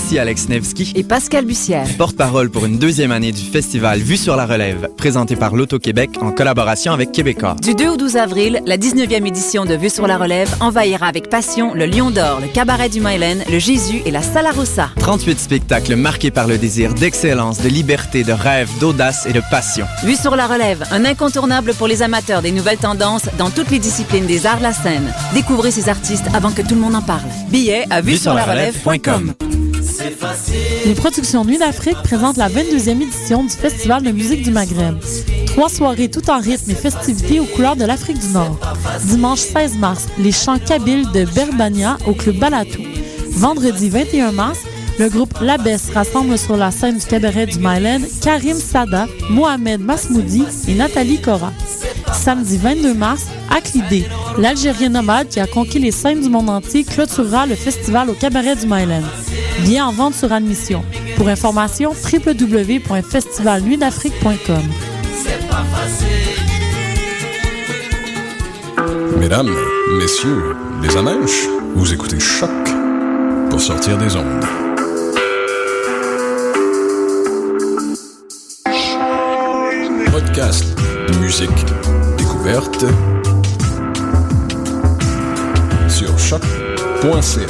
Ici Alex Nevsky et Pascal Bussière, porte-parole pour une deuxième année du festival Vue sur la relève, présenté par l'Auto-Québec en collaboration avec Québécois. Du 2 au 12 avril, la 19e édition de Vue sur la relève envahira avec passion le Lion d'Or, le Cabaret du Mylène, le Jésus et la Sala Rossa. 38 spectacles marqués par le désir d'excellence, de liberté, de rêve, d'audace et de passion. Vue sur la relève, un incontournable pour les amateurs des nouvelles tendances dans toutes les disciplines des arts de la scène. Découvrez ces artistes avant que tout le monde en parle. Billets à vuesurlarelève.com. Les productions Nuit d'Afrique présentent la 22e édition du Festival de musique du Maghreb. 3 soirées tout en rythme et festivités aux couleurs de l'Afrique du Nord. Dimanche 16 mars, les chants kabyles de Berbania au Club Balatou. Vendredi 21 mars, le groupe Labès rassemble sur la scène du cabaret du Mylène Karim Sada, Mohamed Masmoudi et Nathalie Cora. Samedi 22 mars, Aklidé, l'Algérien nomade qui a conquis les scènes du monde entier, clôturera le festival au cabaret du Mylène. Billets en vente sur admission. Pour information, www.festivalnuitdafrique.com. Mesdames, messieurs, les amèches, vous écoutez Choc pour sortir des ondes. Podcast, musique, découverte sur choc.ca.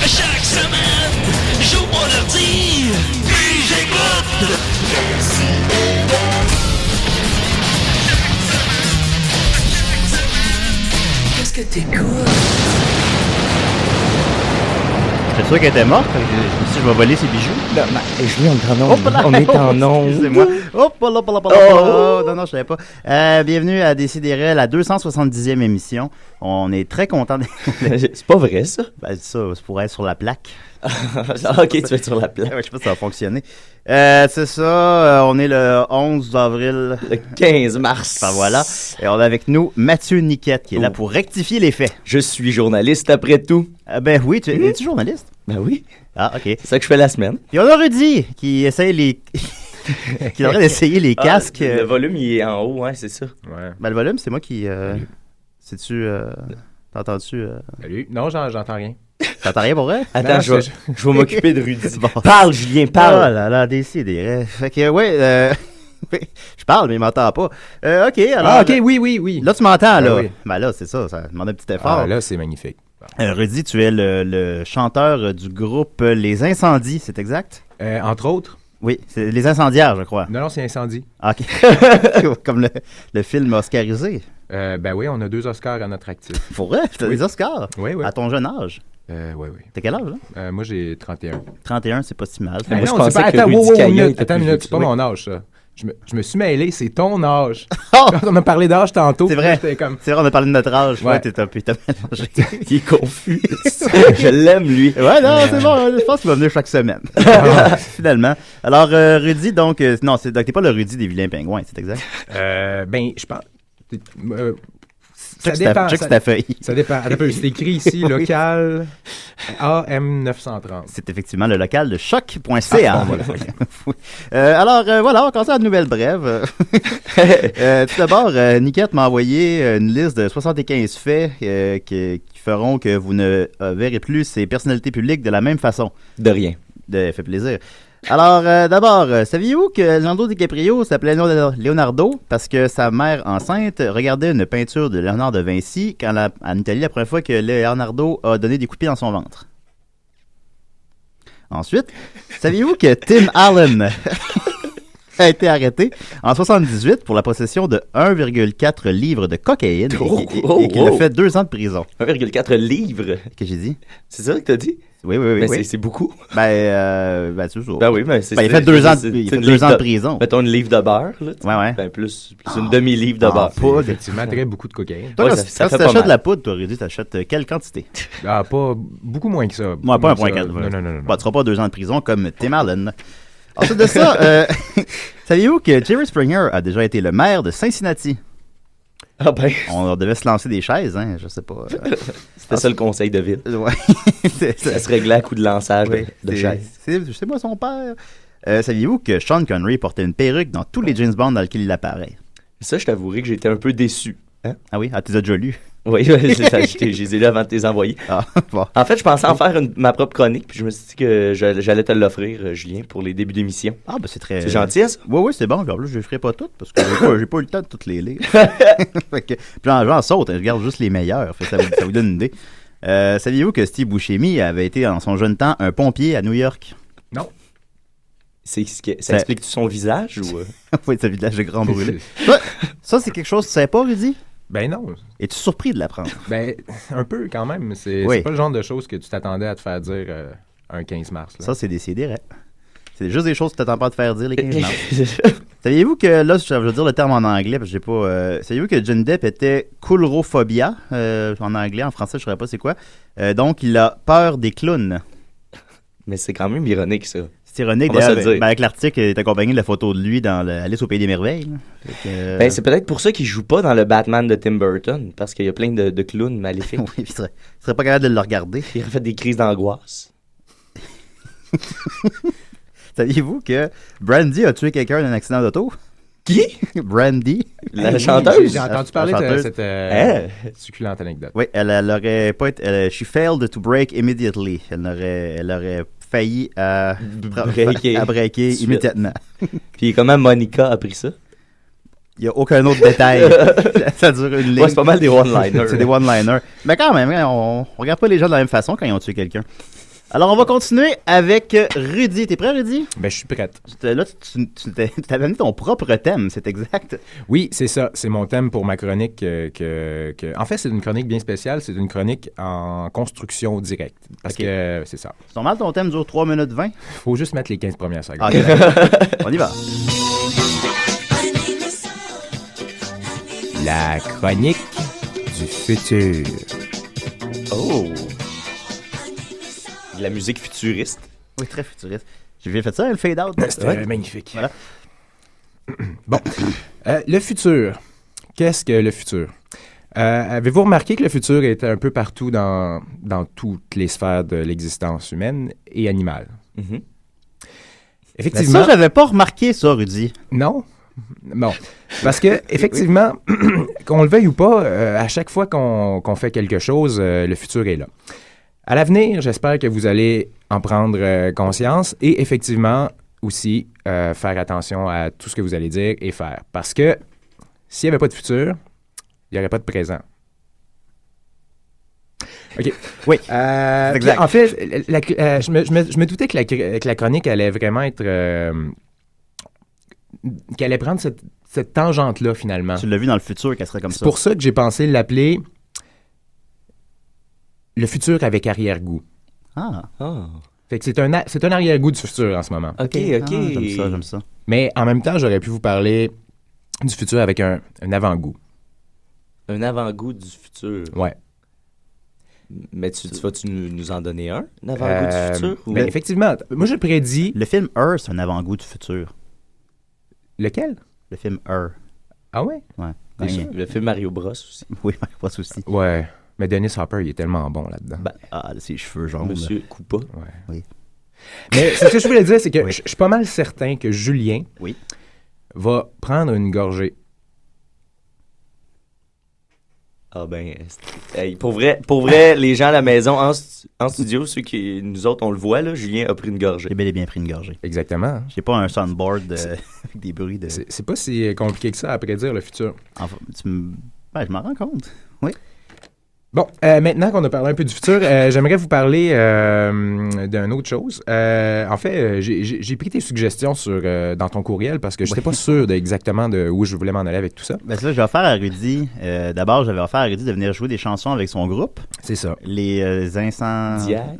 Chaque semaine, j'ouvre mon ordi, puis j'écoute. Qu'est-ce que t'écoutes? J'étais sûr qu'elle était morte, je me suis dit, je vais voler ses bijoux. Non, mais Julien, on est en ondes. Excusez-moi. Non, je savais pas. Bienvenue à Décidérez, la 270e émission. On est très contents. C'est pas vrai, ça? Ben, ça pourrait être sur la plaque. Ok, tu vas être sur la plaque. Ouais, je sais pas si ça va fonctionner. C'est ça, on est le 11 avril. Le 15 mars. Enfin voilà. Et on a avec nous Mathieu Niquette qui est là pour rectifier les faits. Je suis journaliste après tout. Ben oui, es-tu journaliste? Ben oui. Ah, ok. C'est ça que je fais la semaine. Et on a Rudy qui essaye les... qui devrait essayer les casques. Le volume, il est en haut, hein, c'est ça. Ouais. Ben le volume, c'est moi qui... C'est-tu... T'entends-tu... Salut. Non, j'entends rien. T'entends rien pour vrai? Attends, Non, je vais m'occuper de Rudy. Bon. Parle, Julien, parle. Oh là là, décidé. Fait que, ouais, je parle, mais il m'entend pas. OK, alors... Ah, OK, oui. Là, tu m'entends, là. Oui. Ben là, c'est ça demande un petit effort. Ah, là, c'est magnifique. Rudy, tu es le chanteur du groupe Les Incendies, c'est exact? Entre autres? Oui, c'est Les Incendiaires, je crois. Non, c'est Incendie. Ah, OK. Comme le film oscarisé. Ben oui, on a 2 Oscars à notre actif. Pour vrai? T'as Oui. des Oscars? Oui. À ton jeune âge? Oui. T'as quel âge, là? Moi, j'ai 31. 31, c'est pas si mal. Moi, je non, pensais c'est pas... que Attends, Rudy Caillon était attends plus une minute, c'est pas vieux. mon âge, ça. Je me suis mêlé, c'est ton âge. Oh! On a parlé d'âge tantôt. C'est vrai. J'étais comme... C'est vrai, on a parlé de notre âge. Ouais. Ouais, t'as mélangé. Il est confus. Je l'aime, lui. Ouais, non, c'est bon. Je pense qu'il va venir chaque semaine. Finalement. Alors, Rudy, donc... non, donc t'es pas le Rudy des vilains pingouins, c'est exact? Ben, je pense... Check ta feuille. Ça dépend. Attends, c'est écrit ici, local AM930. C'est effectivement le local de choc.ca. Alors, voilà, on va commencer à une nouvelle brève. Tout d'abord, Niquette m'a envoyé une liste de 75 faits qui feront que vous ne verrez plus ces personnalités publiques de la même façon. De rien. Fait plaisir. Alors, d'abord, saviez-vous que Leonardo DiCaprio s'appelait Leonardo parce que sa mère enceinte regardait une peinture de Léonard de Vinci en Italie la première fois que Leonardo a donné des coups de pied dans son ventre? Ensuite, saviez-vous que Tim Allen a été arrêté en 1978 pour la possession de 1,4 livres de cocaïne et qu'il a fait 2 ans de prison? 1,4 livres. Qu'est-ce que j'ai dit? C'est ça que t'as dit? Oui. Mais c'est beaucoup. Ben, c'est ça. Ben oui, mais c'est... Ben, il fait 2 ans de prison. Mettons une livre de beurre, là. Ouais. Ben, plus une demi-livre de beurre. Pas Effectivement, très beaucoup de cocaïne. Toi, Ouais, quand ça tu fait pas t'achètes mal. de la poudre, toi, Rudy, t'achètes quelle quantité? Ah, pas beaucoup moins que ça. Moi, pas un Moins point que ça. 4. Non. Bon, tu seras pas 2 ans de prison comme Tim Allen. Ensuite de ça, saviez-vous que Jerry Springer a déjà été le maire de Cincinnati? Ah ben, On devait se lancer des chaises, hein, je sais pas. c'était ça le conseil de ville. Ouais. Ça se réglait à coup de lançage Oui, de chaise. c'est moi son père. Saviez-vous que Sean Connery portait une perruque dans tous les James Bond dans lesquels il apparaît? Ça, je t'avouerai que j'étais un peu déçu. Hein? Ah oui? Ah, tu les as déjà lus? Oui, c'est ça. Je les ai lus avant de les envoyer. Ah, bon. En fait, je pensais en faire ma propre chronique, puis je me suis dit que j'allais te l'offrir, Julien, pour les débuts d'émission. Ah, ben c'est très... C'est gentil, ça? Oui, c'est bon. En plus, je ne les ferai pas toutes parce que j'ai pas eu le temps de toutes les lire. Fait que, puis j'en saute, je garde juste les meilleures. Fait que ça vous donne une idée. Saviez-vous que Steve Buscemi avait été, en son jeune temps, un pompier à New York? Non. Ça explique-tu son visage ou... Oui, ce village de grand brûlé. Ça, c'est quelque chose que tu savais pas, Rudy? Ben non. Es-tu surpris de l'apprendre? Ben, un peu quand même. C'est pas le genre de choses que tu t'attendais à te faire dire un 15 mars. Là. Ça, c'est décidé. C'est juste des choses que tu t'attends pas à te faire dire les 15 mars. Saviez-vous que, là, je veux dire le terme en anglais, parce que j'ai pas... saviez-vous que Johnny Depp était coulrophobia en anglais, en français, je ne saurais pas c'est quoi. Donc, il a peur des clowns. Mais c'est quand même ironique, ça. C'est ironique, d'ailleurs, avec l'article, il est accompagné de la photo de lui dans Alice au Pays des Merveilles. Ben, c'est peut-être pour ça qu'il joue pas dans le Batman de Tim Burton, parce qu'il y a plein de clowns maléfiques. Oui, il serait pas capable de le regarder. Il aurait fait des crises d'angoisse. Saviez-vous que Brandy a tué quelqu'un d'un accident d'auto? Qui? Brandy. La chanteuse? J'ai entendu parler de cette succulente anecdote. Oui, elle aurait pas été... she failed to break immediately. Elle aurait failli à breaker immédiatement. Puis comment Monica a pris ça? Il n'y a aucun autre détail. Ça dure une ligne. Ouais, c'est pas mal des one-liners. C'est des one-liners. Mais quand même, on regarde pas les gens de la même façon quand ils ont tué quelqu'un. Alors, on va continuer avec Rudy. T'es prêt, Rudy? Ben, je suis prête. Là, tu t'avais mis ton propre thème, c'est exact. Oui, c'est ça. C'est mon thème pour ma chronique. En fait, c'est une chronique bien spéciale. C'est une chronique en construction directe. Parce que c'est ça. C'est normal, ton thème dure 3 minutes 20? Faut juste mettre les 15 premières secondes. Okay, on y va. La chronique du futur. Oh! De la musique futuriste. Oui, très futuriste. J'ai bien fait ça, le fade-out. C'était magnifique. Voilà. Bon. Le futur. Qu'est-ce que le futur? Avez-vous remarqué que le futur est un peu partout dans toutes les sphères de l'existence humaine et animale? Mm-hmm. Effectivement. Mais ça, j'avais pas remarqué ça, Rudy. Non? Bon. Parce que, effectivement, qu'on le veuille ou pas, à chaque fois qu'on fait quelque chose, le futur est là. À l'avenir, j'espère que vous allez en prendre conscience et effectivement aussi faire attention à tout ce que vous allez dire et faire. Parce que s'il n'y avait pas de futur, il n'y aurait pas de présent. OK. Oui. Exact. En fait, je me doutais que la chronique allait vraiment être... qu'elle allait prendre cette tangente-là, finalement. Tu l'as vu dans le futur qu'elle serait comme ça. C'est pour ça que j'ai pensé l'appeler le futur avec arrière-goût. Ah. Fait que c'est un arrière-goût du futur en ce moment. OK. J'aime ça. Mais en même temps, j'aurais pu vous parler du futur avec un avant-goût. Un avant-goût du futur? Ouais. Mais vas-tu nous en donner un avant-goût du futur? Ou... Ben, effectivement. Moi, je prédis... Le film Her, c'est un avant-goût du futur. Lequel? Le film Her. Ah ouais? Ouais. Le film Mario Bros aussi. Oui, Mario Bros aussi. Ouais. Mais Dennis Hopper, il est tellement bon là-dedans. Ses cheveux jaunes. Monsieur Koopa. Ouais. Oui. Mais ce que je voulais dire, c'est que je suis pas mal certain que Julien va prendre une gorgée. Ah ben, pour vrai, les gens à la maison, en studio, nous autres, on le voit, là, Julien a pris une gorgée. J'ai bel et bien pris une gorgée. Exactement. J'ai pas un soundboard avec des bruits de... C'est pas si compliqué que ça à prédire le futur. Enfin, je m'en rends compte. Oui. Bon, maintenant qu'on a parlé un peu du futur, j'aimerais vous parler d'une autre chose. En fait, j'ai pris tes suggestions dans ton courriel parce que je n'étais pas sûr exactement de où je voulais m'en aller avec tout ça. Ben, là, j'ai offert à Rudy. D'abord, j'avais offert à Rudy de venir jouer des chansons avec son groupe. C'est ça. Les incendiaires.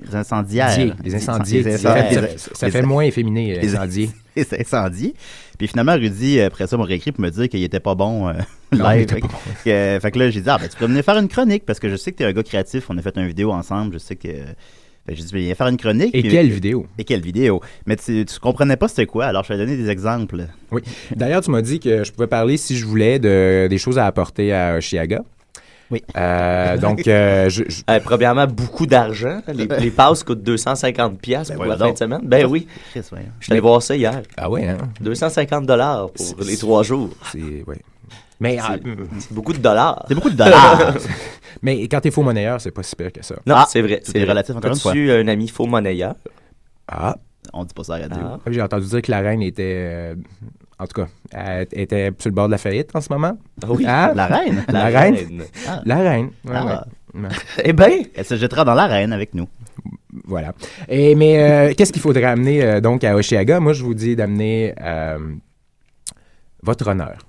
Les incendiés. Ça fait moins efféminé, incendier. Les incendies. Puis finalement, Rudy, après ça, m'a réécrit pour me dire qu'il était pas bon live. Fait que là, j'ai dit, tu pourrais venir faire une chronique parce que je sais que tu es un gars créatif. On a fait une vidéo ensemble. Je sais que. J'ai dit, viens faire une chronique. Et quelle vidéo? Et quelle vidéo? Mais tu comprenais pas c'était quoi, alors je t'ai donné des exemples. Oui. D'ailleurs, tu m'as dit que je pouvais parler, si je voulais, des choses à apporter à Osheaga. Oui. Premièrement, beaucoup d'argent. Les passes coûtent 250$ pour la fin de semaine. Ben oui. Je suis allé voir ça hier. Ah oui, hein? 250$ pour les 3 jours. Ouais. Mais c'est beaucoup de dollars. C'est beaucoup de dollars. Mais quand t'es faux monnayeur, c'est pas si pire que ça. Non, c'est vrai. C'est relatif encore une fois. As-tu un ami faux monnayeur? Ah. On dit pas ça à la radio. J'ai entendu dire que la reine était... en tout cas, elle était sur le bord de la faillite en ce moment. Oui. La reine? La reine. Ah. La reine. Ouais. Eh bien, elle se jettera dans l'arène avec nous. Voilà. Mais qu'est-ce qu'il faudrait amener donc à Hochelaga? Moi, je vous dis d'amener votre honneur.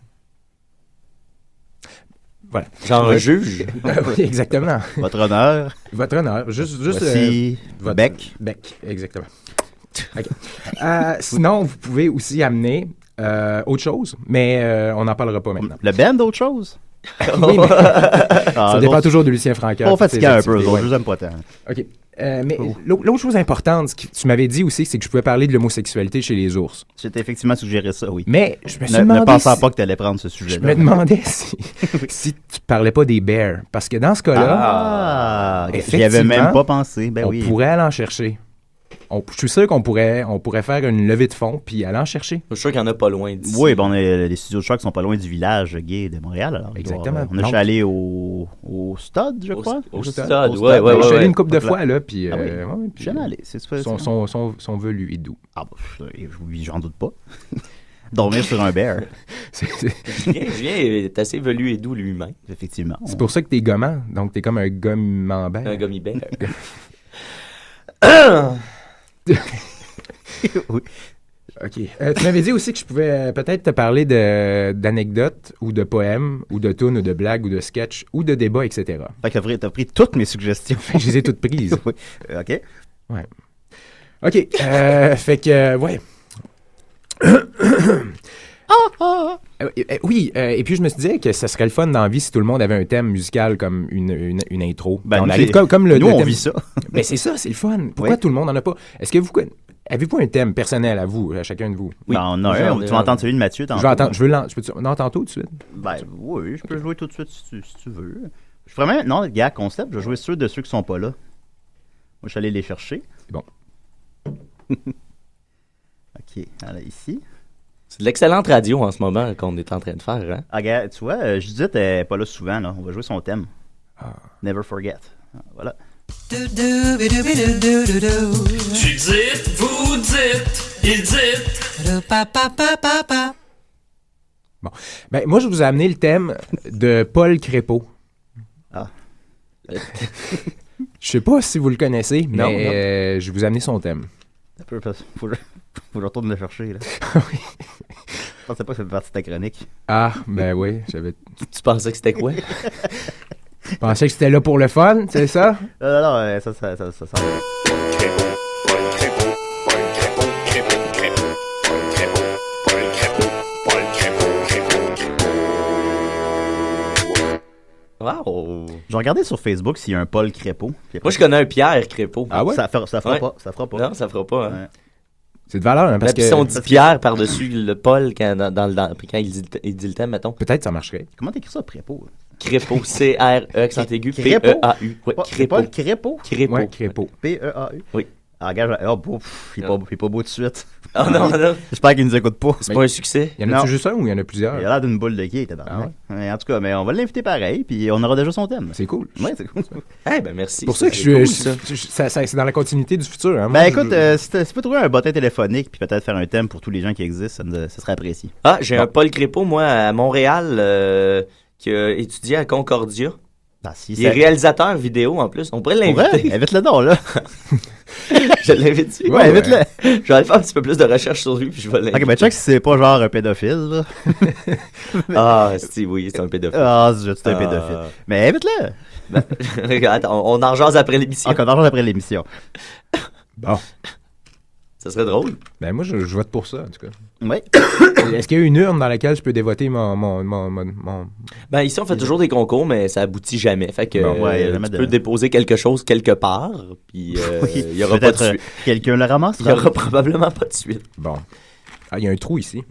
Voilà. Genre un juge? Oui, exactement. Votre honneur. Votre honneur. Juste voici votre bec. Bec, exactement. Okay. Sinon, vous pouvez aussi amener autre chose, mais on n'en parlera pas maintenant. Le band, autre chose? Oui, mais ça dépend toujours de Lucien Francaire. On fatigué un peu, je vous aime pas tant. OK. Mais l'autre chose importante, ce que tu m'avais dit aussi, c'est que je pouvais parler de l'homosexualité chez les ours. J'ai effectivement suggéré ça, oui. Mais je me suis demandé... Ne pensant pas que tu allais prendre ce sujet-là. Je me demandais si tu parlais pas des bears. Parce que dans ce cas-là... j'y avais même pas pensé. Ben on oui. pourrait aller en chercher. Je suis sûr qu'on pourrait faire une levée de fonds puis aller en chercher. Je suis sûr qu'il y en a pas loin d'ici. Oui, les studios de choc sont pas loin du village gay de Montréal. Alors, exactement. On est allé au stade, je crois. Au stade, ouais. Je suis allé une couple de fois, là, puis... Je suis jamais allé. Sont velus et doux. Ah, oui, j'en doute pas. Dormir sur un bear. Julien est assez velu et doux lui-même. Effectivement. C'est pour ça que t'es gommant. Donc, t'es comme un gommant-bear. Un gummy-bear. Oui. OK. Tu m'avais dit aussi que je pouvais peut-être te parler d'anecdotes ou de poèmes ou de tunes ou de blagues ou de sketchs ou de débats, etc. Fait que t'as pris toutes mes suggestions. Je les ai toutes prises. Oui. OK. Ouais. OK. Fait que, ouais. Oui, et puis je me suis dit que ça serait le fun dans la vie si tout le monde avait un thème musical comme une intro. Ben, on arrive comme le nous, on thème... vit ça. Ben c'est ça, c'est le fun. Pourquoi tout le monde en a pas? Est-ce que avez-vous un thème personnel à vous, à chacun de vous? Oui. Ben, on a un. Tu vas entendre celui de Mathieu tantôt. On entend tout de suite? Ben oui, je peux jouer tout de suite si tu veux. Je ferais même... Non, gars, concept, je vais jouer ceux de ceux qui sont pas là. Moi, je suis allé les chercher. C'est bon. OK, alors ici. C'est de l'excellente radio en ce moment qu'on est en train de faire, hein? Ah, gars, tu vois, Judith est pas là souvent, là. On va jouer son thème. Never Forget. Voilà. Tu dites, vous dites, il dit. Bon. Ben, moi, je vous ai amené le thème de Paul Crépeau. Ah. Je sais pas si vous le connaissez, mais je vous ai amené son thème. Faut que je retourne le chercher, là. Oui. Je pensais pas que ça fait partie de ta chronique. Ah, ben oui, j'avais... Tu pensais que c'était quoi? Je pensais que c'était là pour le fun, c'est ça? Non, ça. Wow! J'ai regardé sur Facebook s'il y a un Paul Crépeau. Moi, je connais un Pierre Crépeau. Ah ouais? Ça fera Ouais. pas. Ça fera pas. Non, ça fera pas. Hein. Ouais. C'est de valeur, hein, parce Puis que... si on dit Pierre par-dessus le Paul quand il dit le thème, mettons. Peut-être ça marcherait. Comment t'écris ça, Prépeau? Crépeau, C-R-E, accent aigu, Crépeau? P-E-A-U. Ouais, Crépeau. Paul Crépeau? Crépeau. Ouais, Crépeau. P-E-A-U? Oui. Ah, regarde, il est pas beau tout de suite. Oh non, non. J'espère qu'il nous écoute pas. C'est pas un succès. Il y en a-tu juste un ou il y en a plusieurs? Il a l'air d'une boule de quai, tabarnak. En tout cas, mais on va l'inviter pareil, puis on aura déjà son thème. C'est cool. Ouais, c'est cool. Eh ben merci. C'est pour ça que c'est dans la continuité du futur. Hein. Ben écoute, si tu peux trouver un bottin téléphonique, puis peut-être faire un thème pour tous les gens qui existent, ça serait apprécié. Ah, j'ai un Paul Crépeau, moi, à Montréal, qui a étudié à Concordia. Ah, si, Il est réalisateur vidéo en plus. On pourrait l'inviter. Invite-le donc, là. Je l'invite. Ouais, invite-le. Je vais aller faire un petit peu plus de recherche sur lui, puis je vais l'inviter. Ok, ben check si c'est pas genre un pédophile, là. Ah, oui, c'est un pédophile. Ah, c'est un pédophile. Mais invite-le. Ben, attends, on en jase après l'émission. On en jase après l'émission. Bon. Ça serait drôle. Ben moi, je vote pour ça, en tout cas. Oui. Est-ce qu'il y a une urne dans laquelle je peux dévoter mon... Ben ici, on fait toujours des concours, mais ça aboutit jamais. Fait que jamais tu peux déposer quelque chose quelque part, puis il y aura pas de suite. Quelqu'un le ramasse. Il y aura probablement pas de suite. Bon. Ah, il y a un trou ici.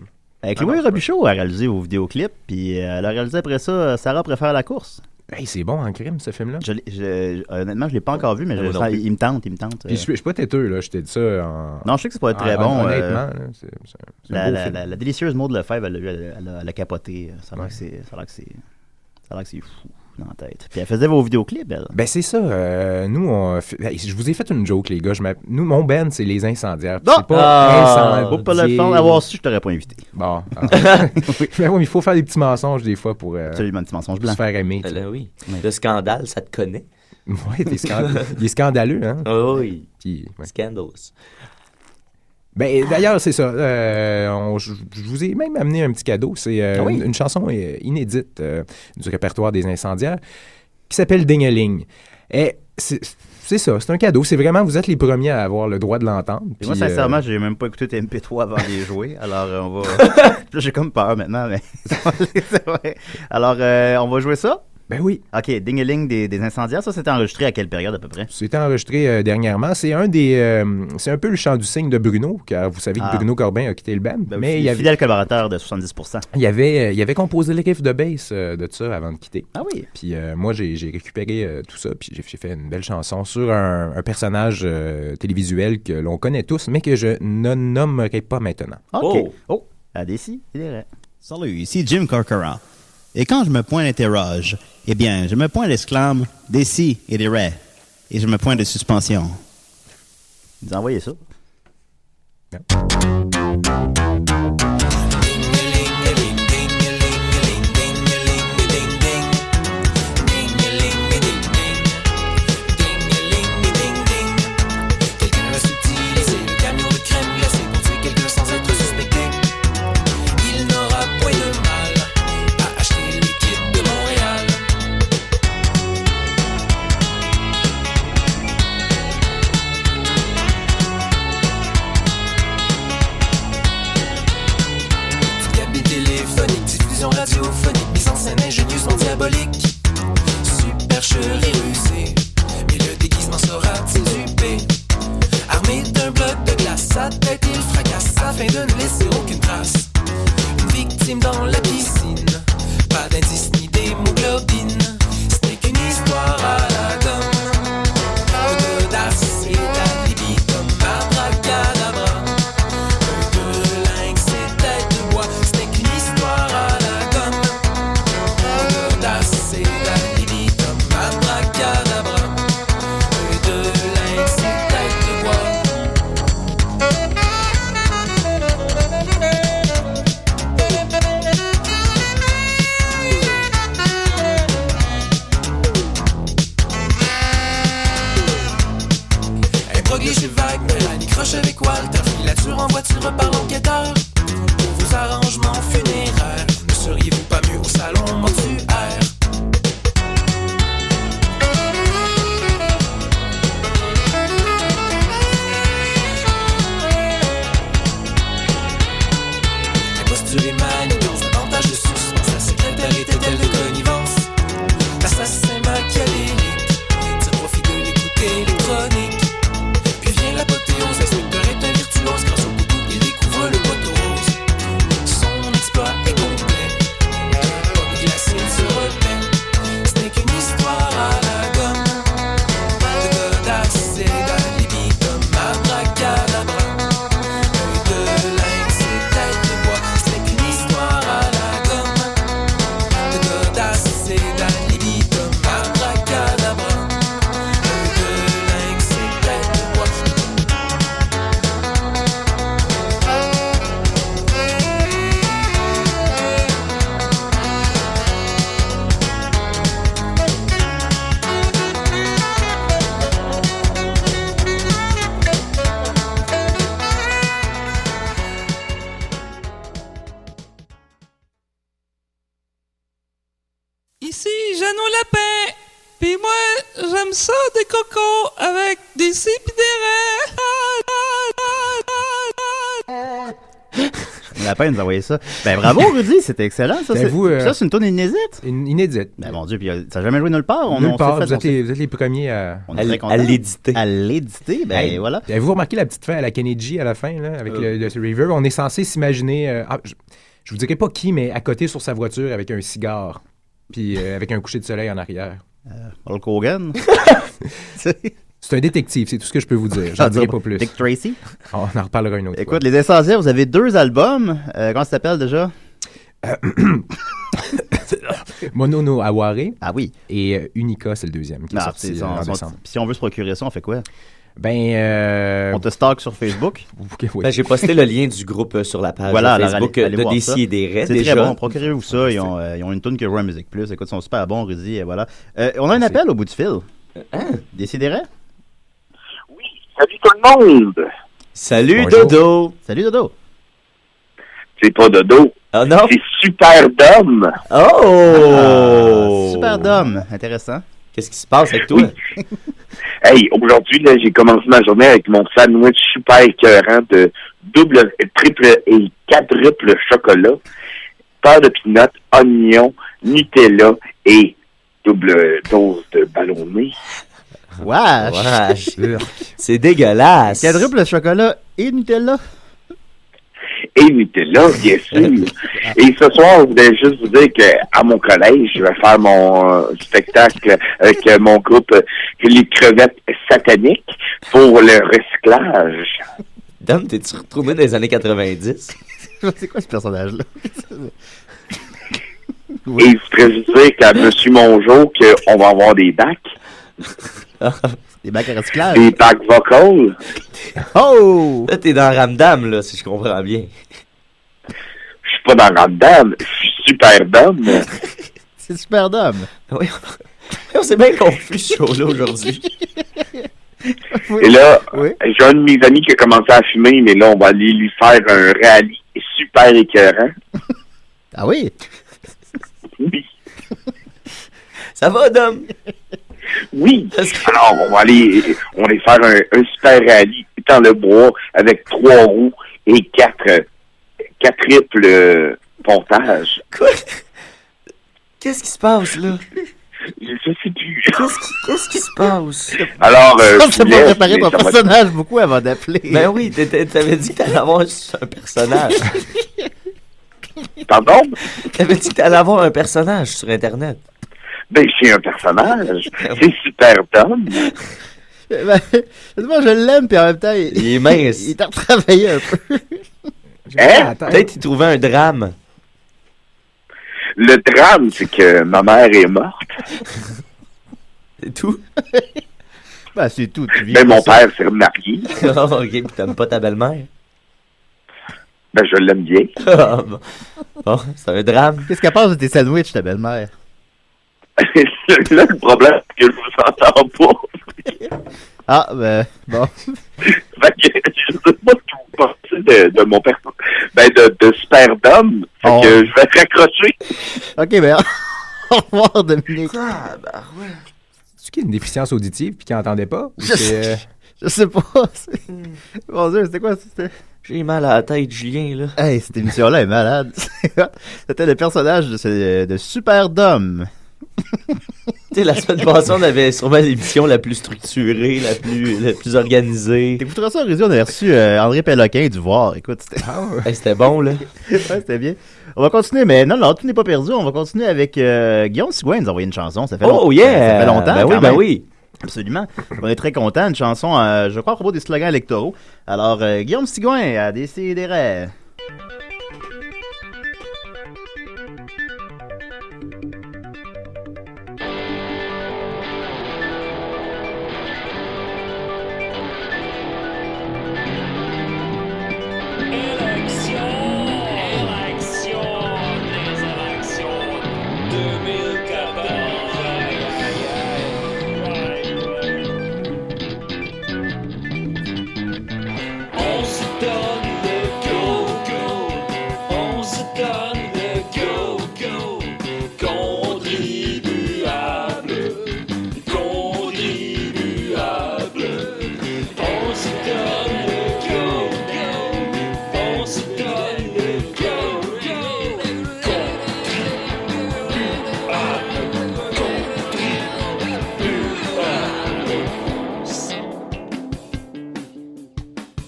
Chloé Robichaud a réalisé vos vidéoclips, puis elle a réalisé après ça Sarah préfère la course. Hey, c'est bon en crime, ce film-là. Honnêtement, je l'ai pas encore vu, mais il me tente. Puis je suis pas têteux, là. Je t'ai dit ça en... Non, je sais que c'est pas très bon. Honnêtement, là, c'est un beau film. La délicieuse Maud Lefebvre, elle a capoté. Ça a l'air que c'est fou dans la tête. Puis elle faisait vos vidéoclips, elle. Ben, c'est ça. Nous, je vous ai fait une joke, les gars. Nous, mon band, c'est les incendiaires. C'est pas incendiaire. Pour pas le faire avoir su, je t'aurais pas invité. Bon. Oui, mais il faut faire des petits mensonges, des fois, pour absolument, des petits mensonges se faire aimer. Oui. Le scandale, ça te connaît. Oui, il est scandaleux, hein? Oh, oui. Puis, ouais. Scandalous. Ben, d'ailleurs, c'est ça. Je vous ai même amené un petit cadeau. C'est une chanson inédite du répertoire des Incendiaires qui s'appelle Ding-a-ling. Et c'est ça, c'est un cadeau. C'est vraiment, vous êtes les premiers à avoir le droit de l'entendre. Puis moi, sincèrement, j'ai même pas écouté tes MP3 avant de les jouer. Alors, on va... Là, j'ai comme peur maintenant, mais... c'est vrai. Alors, on va jouer ça? Ben oui. OK, Ding-a-ling des Incendiaires, ça, c'était enregistré à quelle période à peu près? C'était enregistré dernièrement. C'est un peu le chant du cygne de Bruno, car vous savez que Bruno Corbin a quitté le band. Ben, mais il y avait fidèle collaborateur de 70%. Il avait composé le riff de bass de ça avant de quitter. Ah oui? Puis moi, j'ai récupéré tout ça, puis j'ai fait une belle chanson sur un personnage télévisuel que l'on connaît tous, mais que je ne nommerai pas maintenant. OK. Oh, à Décis, il est vrai. Salut, ici Jim Corcoran. Et quand je me pointe interroge, eh bien, je me pointe d'exclame, des si et des ré. Et je me pointe de suspension. Vous envoyez ça. Yeah. radiophonique, mise en scène ingénieusement diabolique. Supercherie rusée, mais le déguisement saura-t-il duper? Armé d'un bloc de glace, sa tête il fracasse afin de ne laisser aucune trace. Une victime dans la piscine, pas d'indice ni d'hémoglobine. Ce n'est qu'une histoire à la gomme, d'audace et d'alibi comme abracadabra. De lynx et tête de bois, ce n'est qu'une histoire à la gomme, d'audace et d'alibi comme abracadabra. De lynx et tête de bois. Improglé chez Wagner, Annie croche avec Walter, filature en voiture par l'enquêteur. Pour vos arrangements funéraires, ne seriez-vous pas mieux au salon mortuaire? Imposture et manigance, davantage de suspense, la secrétaire était-elle de connivence? L'assassin machiavélique tire profit de l'écoute électronique. Puis vient l'apothéose, l'inspecteur est un virtuose. Grâce au couteau, il découvre le poteau rose. Son exploit est complet, pomme glacée se repaît. Ce n'est qu'une histoire à la gomme, de godasse et d'alibi comme abracadabra. De lynx et tête de bois, ce n'est qu'une histoire à la gomme, de godasse et d'alibi comme abracadabra. De lynx et tête de bois. Ici, Jeannot Lapin. Pis moi, j'aime ça des cocos avec des si pis des La peine de nous envoyer ça. Ben bravo, Rudy, c'était excellent. Ça, Ben, ça, c'est une tourne inédite? Inédite. Ben mon Dieu, puis ça n'a jamais joué nulle part. Nulle part, vous êtes les premiers à l'éditer. À l'éditer, ben Hey, voilà. Avez-vous remarqué la petite fin à la Kennedy à la fin, là, avec le reverb? On est censé s'imaginer, je vous dirai pas qui, mais à côté sur sa voiture avec un cigare. Puis avec un coucher de soleil en arrière. Hulk Hogan. C'est un détective, c'est tout ce que je peux vous dire. J'en dirai pas plus. Dick Tracy. On en reparlera une autre fois. Écoute, les Essentiels, vous avez 2 albums. Comment ça s'appelle déjà? Mono no Aware. Ah oui. Et Unica, c'est le deuxième qui est sorti en décembre. Si on veut se procurer ça, on fait quoi? Ben, on te stalk sur Facebook? Oui. Ben, j'ai posté le lien du groupe sur la page Facebook allez de voir DC ça. et des Raids. C'est déjà. très bon, procurez-vous ça. Ils ont une tune qui joue à Musique Plus. Écoute, ils sont super bons, Rudy. Et voilà. On a un appel au bout du fil. Décidérez? Salut tout le monde! Salut Bonjour. Dodo! Salut Dodo! C'est pas Dodo. Ah non? C'est Super Dom! Oh! Super Dom, intéressant. Qu'est-ce qui se passe avec toi? Hey, aujourd'hui, là, j'ai commencé ma journée avec mon sandwich super écœurant de double, triple et quadruple chocolat, beurre de peanut, oignon, Nutella et double dose de ballonné. Wesh! C'est dégueulasse! Quadruple chocolat et Nutella? Et Nutella, bien sûr. Et ce soir, je voulais juste vous dire qu'à mon collège, je vais faire mon spectacle avec mon groupe Les Crevettes Sataniques pour le recyclage. Dom, t'es-tu retrouvé dans les années 90? C'est quoi ce personnage-là? Et je voudrais juste dire qu'à M. Mongeau qu'on va avoir des bacs. Des bacs à recyclage? Des bacs vocals. Oh! Là, t'es dans Ramdam, là, si je comprends bien. Je suis pas dans Ramdam, je suis Super Dom. C'est Super Dom. Oui, on s'est bien confus ce show-là aujourd'hui. Et là, Oui. j'ai un de mes amis qui a commencé à fumer, mais là, on va aller lui faire un rallye super écœurant. Ah oui? Oui. Ça va, Dom? Oui. Alors, on va aller faire un super rallye dans le bois avec 3 roues et 4 triples pontages. Quoi? Qu'est-ce qui se passe, là? Je sais plus. Qu'est-ce qui se passe? Alors, On je s'est vous pas laisse, préparé mais ton ça va- personnage beaucoup avant d'appeler. Ben oui, t'avais dit que t'allais avoir un personnage. Pardon? T'avais dit que t'allais avoir un personnage sur Internet. Ben, c'est un personnage. C'est Super Dom. Ben, moi, je l'aime, puis en même temps, Il est mince. il t'a retravaillé un peu. Hein? Peut-être qu'il trouvait un drame. Le drame, c'est que ma mère est morte. C'est tout? Ben, c'est tout. Tu vis Ben, mon pour ça. père s'est remarié. Oh, ok, puis t'aimes pas ta belle-mère? Ben, je l'aime bien. Ah, bon, Bon, c'est un drame. Qu'est-ce qu'elle pense de tes sandwichs, ta belle-mère? Là, le problème, c'est que je vous entends pas. Ah, ben, bon. Fait que, je sais pas ce que vous pensez de mon personnage. Ben, de Super Dom. Fait Oh. que je vais te raccrocher. OK, ben, au revoir, Dominique. C'est-tu qu'il y a une déficience auditive puis qu'il n'entendait pas? Ou c'est, Je sais pas. Mon Dieu, c'était quoi? C'était... J'ai mal à la tête, Julien, là. Hey, cette émission-là est malade. C'était le personnage de Super Dom. Tu sais, la semaine passée, on avait sûrement l'émission la plus structurée, la plus organisée. T'écouteras ça, Rési, on avait reçu André Péloquin du Voir. Écoute, c'était... Hey, c'était bon, là. Ouais, c'était bien. On va continuer, mais non, tout n'est pas perdu. On va continuer avec Guillaume Sigouin nous a envoyé une chanson. Ça fait Oh, yeah! Ça fait longtemps, Ben oui, quand ben même. oui. Absolument. On est très contents. Une chanson, je crois, à propos des slogans électoraux. Alors, Guillaume Sigouin a décidé. On se donne le go-go, on se donne le go-go, contribuable, contribuable. On se donne le go-go, on se donne le go-go,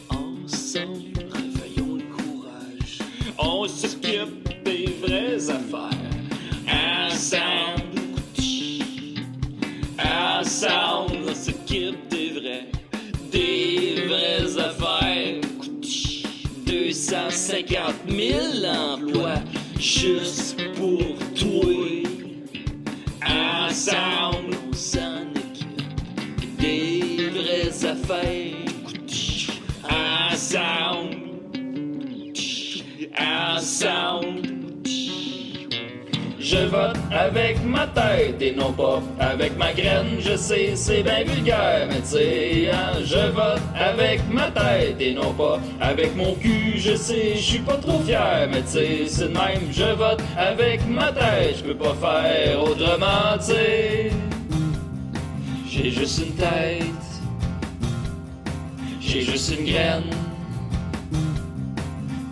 ensemble, réveillons le courage. On s'occupe des vraies affaires. Ensemble. 250 000 emplois juste pour toi. Ensemble, on s'en occupe des vraies affaires. Ensemble, ensemble. Je vote avec ma tête et non pas avec ma graine. Je sais, c'est bien vulgaire, mais tu sais, hein, je vote avec ma tête et non pas avec mon cul. Je sais, je suis pas trop fier, mais tu sais, c'est de même. Je vote avec ma tête, je peux pas faire autrement, tu sais. J'ai juste une tête, j'ai juste une graine,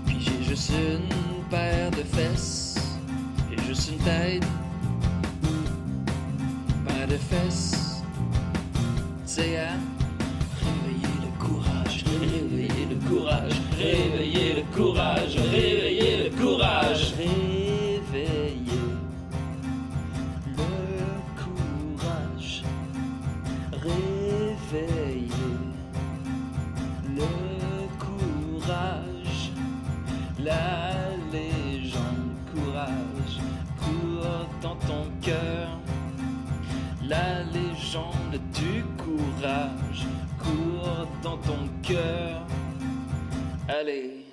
puis j'ai juste une paire de fesses. J'ai juste une tête, paire de fesses. C'est à réveiller le courage, réveiller le courage, réveiller le courage, réveiller le courage, réveiller le courage, réveiller le courage, la légende courage court dans ton cœur. La légende du courage court dans ton cœur. Allez,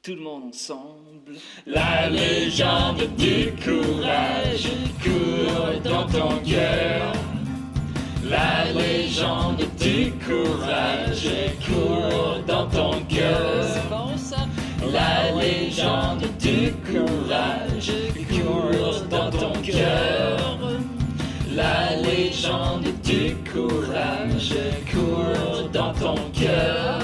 tout le monde ensemble. La légende du courage court dans ton cœur. La légende du courage court dans ton cœur. La légende du courage court dans ton cœur. La légende du courage court dans ton cœur.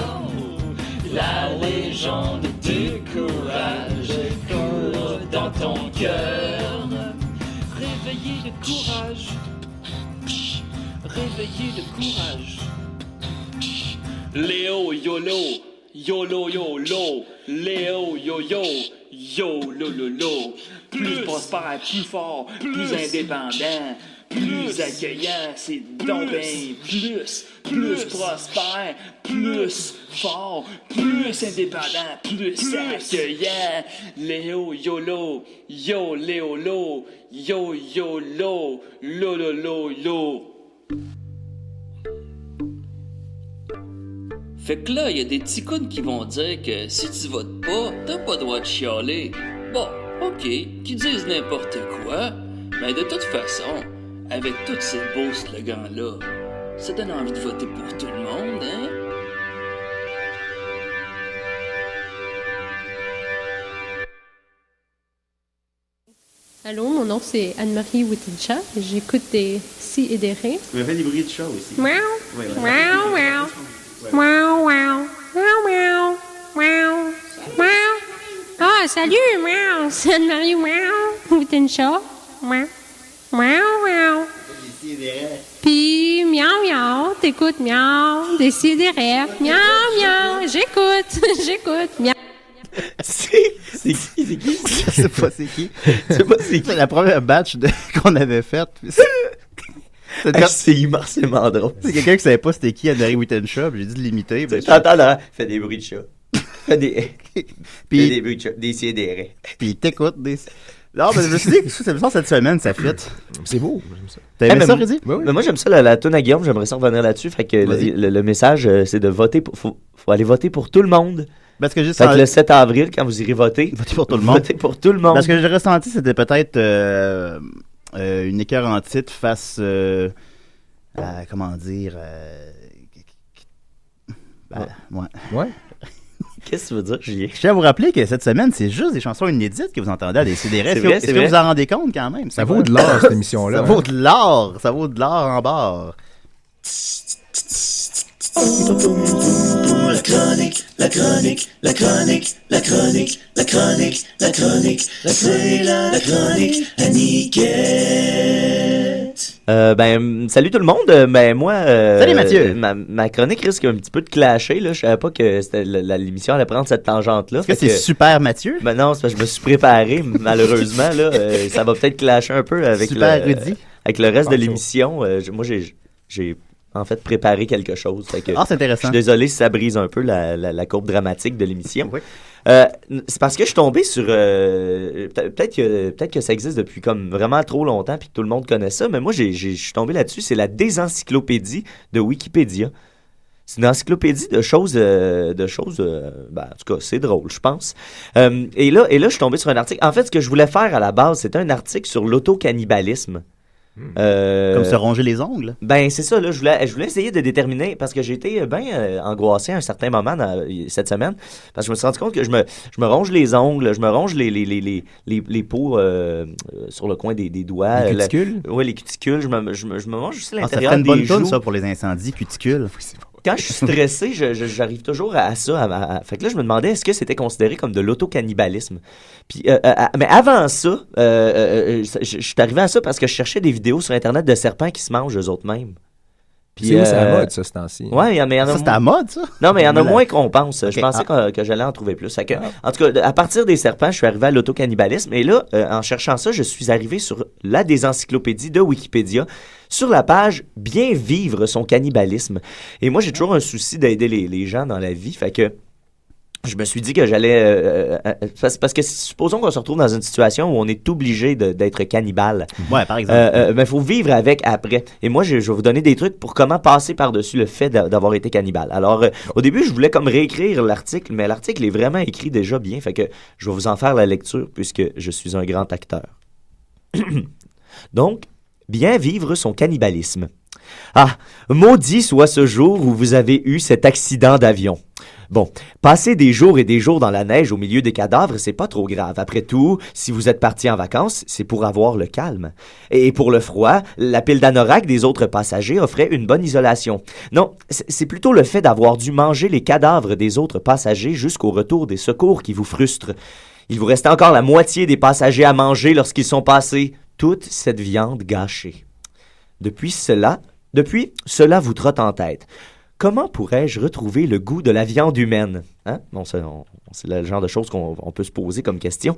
La légende du courage court dans ton cœur. Réveillez le courage. Réveillez le courage. Léo YOLO, YOLO YOLO, Léo YOYO, YOLO. Plus prospère, plus fort, plus indépendant, plus accueillant, c'est donc bien plus prospère, plus fort, plus indépendant, plus accueillant. Léo YOLO, yo Léolo, yo YOLO, lo. Fait que là, il y a des petits coudes qui vont dire que si tu votes pas, t'as pas le droit de chialer. Bon, ok, qui disent n'importe quoi, mais de toute façon, avec tous ces beaux slogans-là, ça donne envie de voter pour tout le monde, hein? Allô, mon nom c'est Anne-Marie Wittencha. J'écoute des si et des ré. Tu me fais des bruits de chat aussi. Miaou, Oui, oui. miaou, miaou. Miaou, miaou, miaou, miaou, miaou, miaou. Ah, salut, miaou, c'est Anne-Marie, miaou, Wittencha, miaou, miaou, miaou. Puis, miaou, miaou, t'écoutes, miaou, des si et des ré. Miaou, miaou, j'écoute, miaou. C'est qui? Je sais pas c'est qui. C'est la première batch qu'on avait faite. C'est immensément drôle. C'est quelqu'un qui savait pas c'était qui Anne-Marie Wittencha, j'ai dit de l'imiter. T'entends là, fait des bruits de chat. Fait des bruits de chat, des si et des ré. Puis t'écoutes des... Non, mais je me suis dit que cette semaine, ça fit. C'est beau, j'aime ça. T'as aimé ça, Rudy? Oui. Mais moi, j'aime ça, la toune à Guillaume, j'aimerais ça revenir là-dessus. Fait que le message, c'est de voter pour... Faut aller voter pour tout le monde. Parce que fait que le 7 avril, quand vous irez voter... Votez pour tout le monde. Votez pour tout le monde. Parce que j'ai ressenti, c'était peut-être une écœurantite face... à, comment dire... Ouais. Qu'est-ce que tu veux dire, Julien? Je tiens à vous rappeler que cette semaine, c'est juste des chansons inédites que vous entendez à Décideret. Est-ce que vous en rendez compte quand même? Ça vaut de l'or, cette émission-là. Ça vaut de l'or. Ça vaut de l'or en barre. La chronique, c'est la chronique à Niquette. Salut tout le monde. Moi, salut Mathieu. Ma chronique risque un petit peu de clasher. Là. Je savais pas que l'émission allait prendre cette tangente-là. Est-ce que c'est super Mathieu? Ben non, c'est parce que je me suis préparé, malheureusement. Là, ça va peut-être clasher un peu avec, super Rudy. Avec le reste de l'émission. Moi, j'ai en fait, préparer quelque chose. Fait que, c'est intéressant. Je suis désolé si ça brise un peu la courbe dramatique de l'émission. Oui. C'est parce que je suis tombé sur... peut-être que ça existe depuis comme vraiment trop longtemps puis que tout le monde connaît ça, mais moi, je suis tombé là-dessus. C'est la désencyclopédie de Wikipédia. C'est une encyclopédie de choses, en tout cas, c'est drôle, je pense. Et là, je suis tombé sur un article. En fait, ce que je voulais faire à la base, c'était un article sur l'autocannibalisme. Comme se ronger les ongles? Ben, c'est ça, là. Je voulais essayer de déterminer, parce que j'ai été bien angoissé à un certain moment cette semaine, parce que je me suis rendu compte que je me ronge les ongles, je me ronge les peaux sur le coin des doigts. Les cuticules? Oui, les cuticules. Je me mange aussi l'intérieur ça ferait une bonne des joues. toune, ça, pour les incendies, cuticules. Quand je suis stressé, j'arrive toujours à ça. Fait que là, je me demandais, est-ce que c'était considéré comme de l'autocannibalisme? Puis, mais avant ça, je suis arrivé à ça parce que je cherchais des vidéos sur Internet de serpents qui se mangent eux-mêmes. Puis c'est à la mode, ça, ce temps-ci. Oui, mais il y en a... Ça, c'est à la mode, ça? Non, mais il y en a moins qu'on pense. Je pensais que j'allais en trouver plus. Fait que, en tout cas, à partir des serpents, je suis arrivé à l'autocannibalisme. Et là, en cherchant ça, je suis arrivé sur la désencyclopédie de Wikipédia, sur la page « Bien vivre son cannibalisme ». Et moi, j'ai toujours un souci d'aider les gens dans la vie. Fait que je me suis dit que j'allais... parce que supposons qu'on se retrouve dans une situation où on est obligé d'être cannibale. Ouais, par exemple. Il faut vivre avec après. Et moi, je vais vous donner des trucs pour comment passer par-dessus le fait d'avoir été cannibale. Alors, au début, je voulais comme réécrire l'article, mais l'article est vraiment écrit déjà bien. Fait que je vais vous en faire la lecture puisque je suis un grand acteur. Donc, bien vivre son cannibalisme. Ah, maudit soit ce jour où vous avez eu cet accident d'avion. Bon, passer des jours et des jours dans la neige au milieu des cadavres, c'est pas trop grave. Après tout, si vous êtes parti en vacances, c'est pour avoir le calme. Et pour le froid, la pile d'anorak des autres passagers offrait une bonne isolation. Non, c'est plutôt le fait d'avoir dû manger les cadavres des autres passagers jusqu'au retour des secours qui vous frustre. Il vous restait encore la moitié des passagers à manger lorsqu'ils sont passés toute cette viande gâchée. Depuis, cela vous trotte en tête. Comment pourrais-je retrouver le goût de la viande humaine? Hein? Bon, c'est le genre de choses qu'on peut se poser comme question.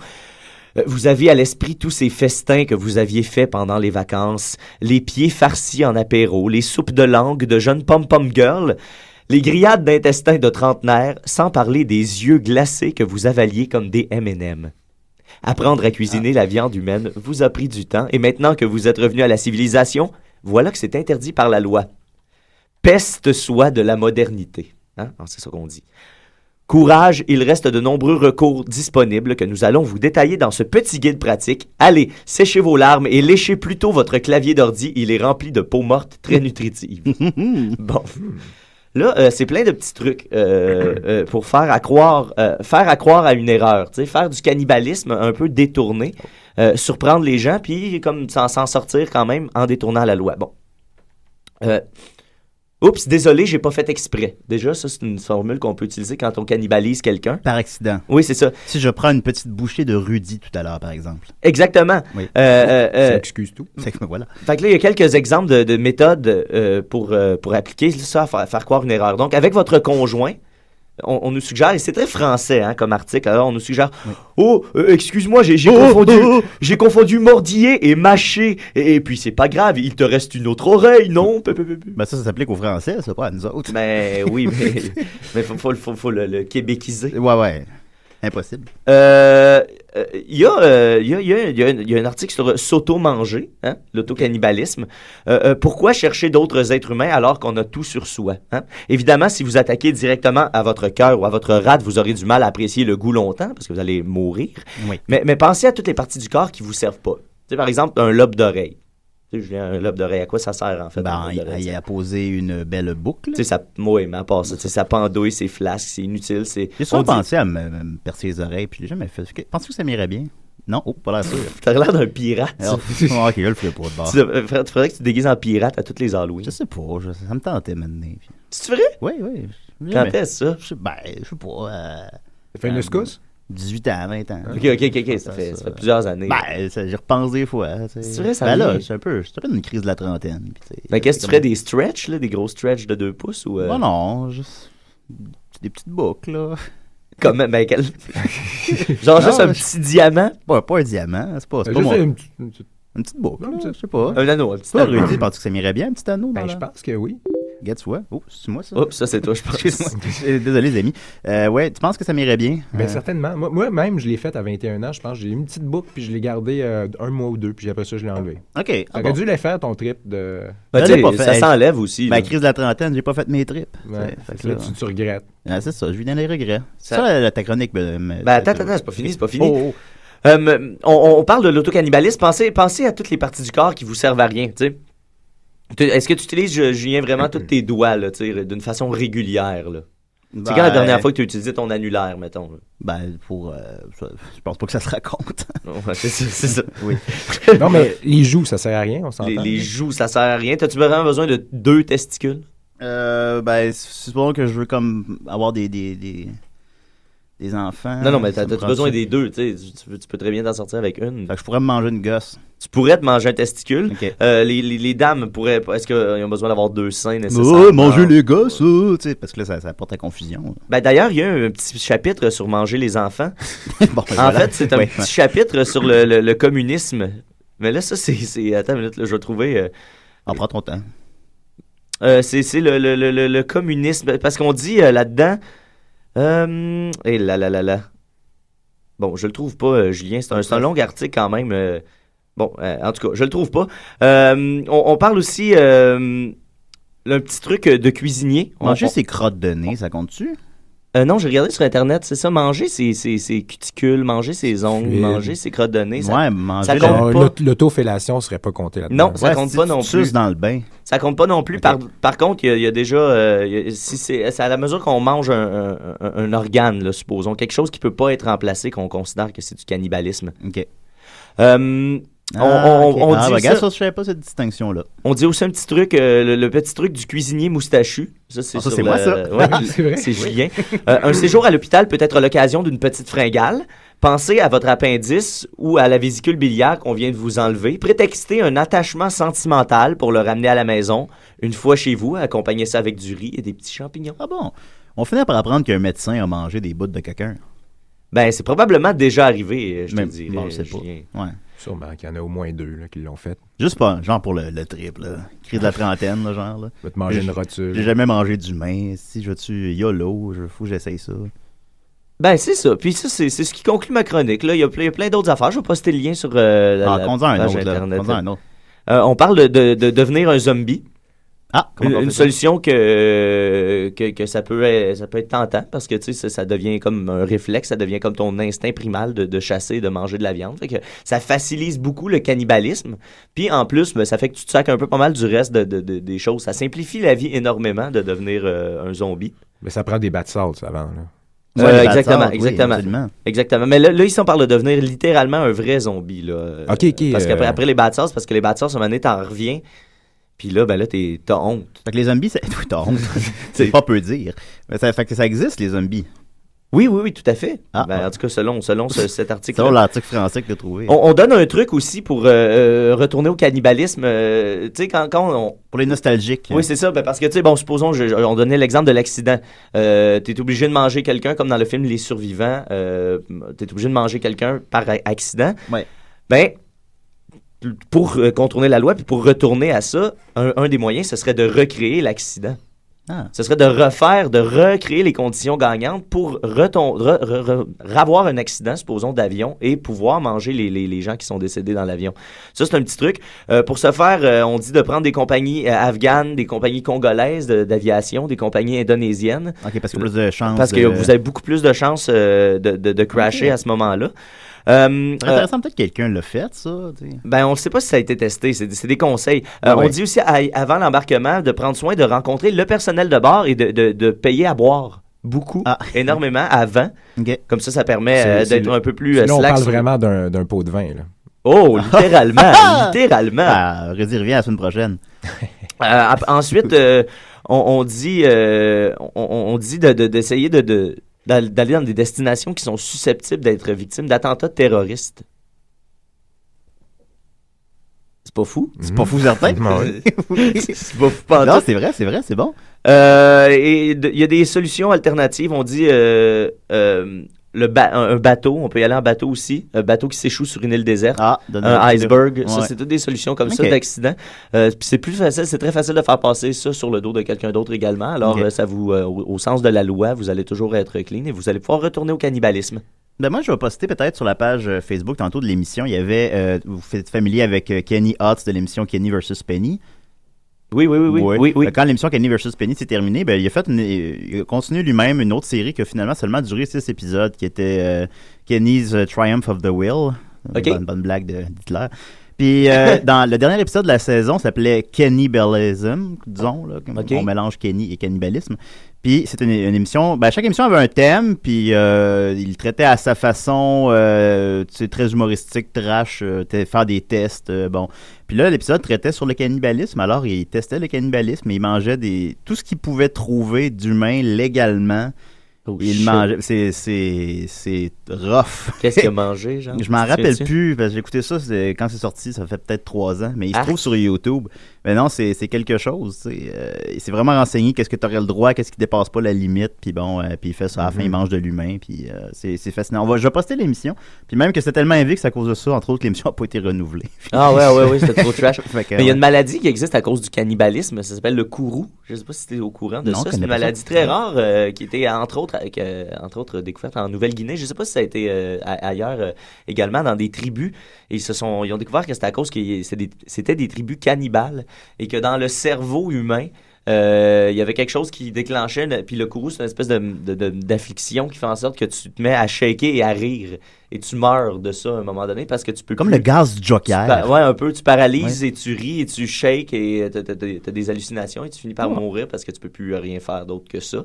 Vous avez à l'esprit tous ces festins que vous aviez faits pendant les vacances, les pieds farcis en apéro, les soupes de langue de jeunes pom-pom girls, les grillades d'intestins de trentenaires, sans parler des yeux glacés que vous avaliez comme des M&M. Apprendre à cuisiner la viande humaine vous a pris du temps, et maintenant que vous êtes revenu à la civilisation, voilà que c'est interdit par la loi. Peste soit de la modernité. Hein? C'est ça qu'on dit. Courage, il reste de nombreux recours disponibles que nous allons vous détailler dans ce petit guide pratique. Allez, séchez vos larmes et léchez plutôt votre clavier d'ordi. Il est rempli de peaux mortes très nutritives. Bon. Là, c'est plein de petits trucs pour faire à croire à une erreur. Faire du cannibalisme un peu détourné, surprendre les gens, puis comme s'en sortir quand même en détournant la loi. Bon. Oups, désolé, j'ai pas fait exprès. Déjà, ça, c'est une formule qu'on peut utiliser quand on cannibalise quelqu'un. Par accident. Oui, c'est ça. Si je prends une petite bouchée de Rudy tout à l'heure, par exemple. Exactement. Oui. Ça excuse tout. Voilà. Fait que là, il y a quelques exemples de méthodes pour appliquer ça, faire croire une erreur. Donc, avec votre conjoint, on nous suggère, et c'est très français comme article, alors on nous suggère excuse-moi, j'ai confondu mordiller et mâcher, et puis c'est pas grave, il te reste une autre oreille, non? Ben ça s'applique aux Français, ça, pas à nous autres. Mais oui, mais faut le québéciser. Ouais. Impossible. Il y a un article sur s'auto-manger, l'autocannibalisme. Pourquoi chercher d'autres êtres humains alors qu'on a tout sur soi? Évidemment, si vous attaquez directement à votre cœur ou à votre rate, vous aurez du mal à apprécier le goût longtemps parce que vous allez mourir. Oui. Mais pensez à toutes les parties du corps qui ne vous servent pas. Par exemple, un lobe d'oreille. Julien, un lobe d'oreille, à quoi ça sert en fait? Il a posé une belle boucle. Oui, mais à part ça, ça pendouille, c'est flasque, c'est inutile. J'ai souvent pensé à me percer les oreilles, puis j'ai jamais fait. Penses-tu que ça m'irait bien? Non, pas l'air sûr. T'as l'air d'un pirate. Ok, je le ferai pas de bord. Tu faudrait que tu te déguises en pirate à toutes les Halloween. Je sais pas, ça me tentait maintenant. C'est vrai? Oui. Quand est-ce ça? Je sais pas. Ça fait une escousse? 18 ans, 20 ans. Ok, ça fait plusieurs années. J'y repense des fois. C'est vrai, ça là, c'est un peu une crise de la trentaine. Qu'est-ce que tu ferais, des stretches, des gros stretches de 2 pouces? Ou, non, juste des petites boucles, là. Comme, genre juste un petit diamant? Pas un diamant, c'est pas moi. Une petite boucle, je sais pas. Un anneau, un petit anneau. anneau. Tu penses que ça m'irait bien, un petit anneau? Je pense que oui. Guess what? Oh, c'est moi ça? Oups, ça c'est toi, je pense. Désolé, les amis. Ouais, tu penses que ça m'irait bien? Bien, certainement. Moi-même, je l'ai fait à 21 ans, je pense. J'ai eu une petite boucle, puis je l'ai gardé un mois ou deux, puis après ça, je l'ai enlevé. OK. T'aurais dû les faire, ton trip de... ça s'enlève aussi. Ben, crise de la trentaine, j'ai pas fait mes trips. Ouais, là, tu regrettes. Ah, c'est ça, je vis dans les regrets. C'est ça, ta chronique. Attends, c'est pas fini. On parle de l'autocannibalisme. Pensez à toutes les parties du corps qui vous servent à rien, tu sais. Est-ce que tu utilises, Julien, vraiment tous tes doigts, là, d'une façon régulière, là? C'est quand la dernière fois que tu as utilisé ton annulaire, mettons? Là? Ben, je pense pas que ça se raconte. Ouais, c'est ça. Oui. Non, mais les joues, ça sert à rien, on s'entend. Les joues, ça sert à rien. T'as-tu vraiment besoin de 2 testicules? Ben, c'est bon que je veux comme avoir des enfants. Non, mais t'as besoin des 2, tu sais. Tu peux très bien t'en sortir avec une. Fait que je pourrais me manger une gosse. Tu pourrais te manger un testicule. Okay. Les dames pourraient... Est-ce qu'ils ont besoin d'avoir 2 seins nécessairement? Manger les gosses, tu sais, parce que là, ça apporte à confusion. Ben, d'ailleurs, il y a un petit chapitre sur manger les enfants. Bon, en fait, c'est un petit chapitre sur le communisme. Mais là, ça, c'est... Attends une minute, là, je vais trouver... prends ton temps. C'est le communisme. Parce qu'on dit là-dedans... Et là. Bon, je le trouve pas, Julien. C'est un long article quand même. En tout cas, je le trouve pas. On parle aussi un petit truc de cuisinier. Manger ses crottes de nez, ça compte-tu? Non, j'ai regardé sur Internet, c'est ça, manger ses cuticules, manger ses ongles, manger ses crottes de nez. Manger ça compte pas. L'autofellation serait pas comptée là-dedans. Non, ça compte pas non plus. Dans le bain. Ça compte pas non plus. Okay. Par contre, il y a déjà, si c'est à la mesure qu'on mange un organe, là, supposons, quelque chose qui peut pas être remplacé, qu'on considère que c'est du cannibalisme. OK. On dit regarde, ça, je savais pas cette distinction-là. On dit aussi un petit truc, le petit truc du cuisinier moustachu. Ça, c'est moi, ça. Ouais, c'est vrai. C'est Julien. Un séjour à l'hôpital peut être l'occasion d'une petite fringale. Pensez à votre appendice ou à la vésicule biliaire qu'on vient de vous enlever. Prétextez un attachement sentimental pour le ramener à la maison. Une fois chez vous, accompagnez ça avec du riz et des petits champignons. Ah bon? On finit par apprendre qu'un médecin a mangé des bouts de quelqu'un. Ben, c'est probablement déjà arrivé, je te dirais. Bon, je sais pas. Ouais. Sûrement qu'il y en a au moins 2 là, qui l'ont fait. Juste pas, genre pour le trip, là. Crise de la trentaine, là, genre. Là. Je vais te manger une rotule. J'ai jamais mangé d'humain. Si je veux-tu YOLO, faut que j'essaye ça. Ben, c'est ça. Puis ça, c'est ce qui conclut ma chronique. Là, il y a plein d'autres affaires. Je vais poster le lien sur la page Internet. On parle de devenir un zombie. Ah, une solution que ça peut être tentant parce que tu sais ça devient comme un réflexe, ça devient comme ton instinct primal de chasser, de manger de la viande. Fait que ça facilite beaucoup le cannibalisme. Puis en plus, ça fait que tu te sacs un peu pas mal du reste des choses. Ça simplifie la vie énormément de devenir un zombie. Mais ça prend des bath salts avant, là. Exactement. Oui, exactement. Mais là, ici, on parle de devenir littéralement un vrai zombie. Là. OK. Parce qu'après les bath salts, parce que les bath salts, à un moment donné, t'en reviens. Puis là, t'as honte. Fait que les zombies, oui, t'as honte. C'est pas peu dire. Mais ça fait que ça existe, les zombies. Oui, tout à fait. En tout cas, selon cet article. Selon l'article français que tu as trouvé. On donne un truc aussi pour retourner au cannibalisme. Tu sais, quand on... Pour les nostalgiques. Oui, c'est ça. Parce que, tu sais, bon, supposons, on donnait l'exemple de l'accident. T'es obligé de manger quelqu'un, comme dans le film Les Survivants. T'es obligé de manger quelqu'un par accident. Ouais. Ben... Pour contourner la loi, puis pour retourner à ça, un des moyens, ce serait de recréer l'accident. Ce serait de recréer les conditions gagnantes pour avoir un accident, supposons, d'avion et pouvoir manger les gens qui sont décédés dans l'avion. Ça, c'est un petit truc. Pour ce faire, on dit de prendre des compagnies afghanes, des compagnies congolaises d'aviation, des compagnies indonésiennes. OK, parce que plus de chances. Parce que vous avez beaucoup plus de chances de crasher à ce moment-là. C'est intéressant, peut-être que quelqu'un l'a fait, ça. T'sais. Ben, on ne sait pas si ça a été testé. C'est des conseils. On dit aussi, avant l'embarquement, de prendre soin de rencontrer le personnel de bord et de payer à boire. Beaucoup, énormément, avant. Okay. Comme ça permet d'être un peu plus slack. Là, on parle vraiment d'un pot de vin, là. Oh, littéralement, littéralement. Redis, reviens la semaine prochaine. Ensuite, on dit d'essayer d'aller dans des destinations qui sont susceptibles d'être victimes d'attentats terroristes. C'est pas fou? C'est pas fou, certain. C'est pas fou, pas non, c'est vrai, c'est bon. Et il y a des solutions alternatives. On dit un bateau, on peut y aller en bateau aussi, un bateau qui s'échoue sur une île déserte, un iceberg, ça c'est toutes des solutions comme ça d'accident. Puis c'est plus facile, c'est très facile de faire passer ça sur le dos de quelqu'un d'autre également. Alors ça vous, au sens de la loi, vous allez toujours être clean et vous allez pouvoir retourner au cannibalisme. Ben moi, je vais poster peut-être sur la page Facebook tantôt de l'émission. Il y avait, vous êtes familier avec Kenny Hotz de l'émission Kenny vs. Penny. Oui. Quand l'émission Kenny vs. Penny s'est terminée, ben, il a continué lui-même une autre série qui a finalement seulement duré 6 épisodes, qui était Kenny's Triumph of the Will. Bonne blague d'Hitler. Puis dans le dernier épisode de la saison, ça s'appelait Cannibalism, disons, là, on mélange Kenny et cannibalisme. Puis c'était une émission, chaque émission avait un thème, puis il traitait à sa façon, très humoristique, trash, faire des tests, bon. Puis là, l'épisode traitait sur le cannibalisme, alors il testait le cannibalisme et il mangeait tout ce qu'il pouvait trouver d'humain légalement. Il mangeait, c'est rough. Qu'est-ce qu'il a mangé, genre? Je m'en rappelle plus, parce que j'ai écouté ça quand c'est sorti, ça fait peut-être 3 ans, mais il se trouve sur YouTube. Mais non, c'est quelque chose, c'est vraiment renseigné qu'est-ce que tu aurais le droit, qu'est-ce qui dépasse pas la limite, puis bon, puis il fait ça à la fin, il mange de l'humain, puis c'est fascinant. Je vais poster l'émission, puis même que c'est tellement élevé que c'est à cause de ça, entre autres, l'émission n'a pas été renouvelée. Ah ouais, c'était trop trash. Mais il y a une maladie qui existe à cause du cannibalisme, ça s'appelle le kourou. Je sais pas si tu es au courant de ça, c'est une maladie très rare qui était entre autres découverte en Nouvelle-Guinée. Je sais pas si ça a été ailleurs également dans des tribus, et ils ont découvert que c'était à cause que c'était des tribus cannibales et que dans le cerveau humain, il y avait quelque chose qui déclenchait, puis le kourou, c'est une espèce d'affliction qui fait en sorte que tu te mets à shaker et à rire, et tu meurs de ça à un moment donné parce que tu peux comme le gaz du Joker. Ouais, un peu, tu paralyses et tu ris et tu shakes et t'as des hallucinations et tu finis par mourir parce que tu peux plus rien faire d'autre que ça.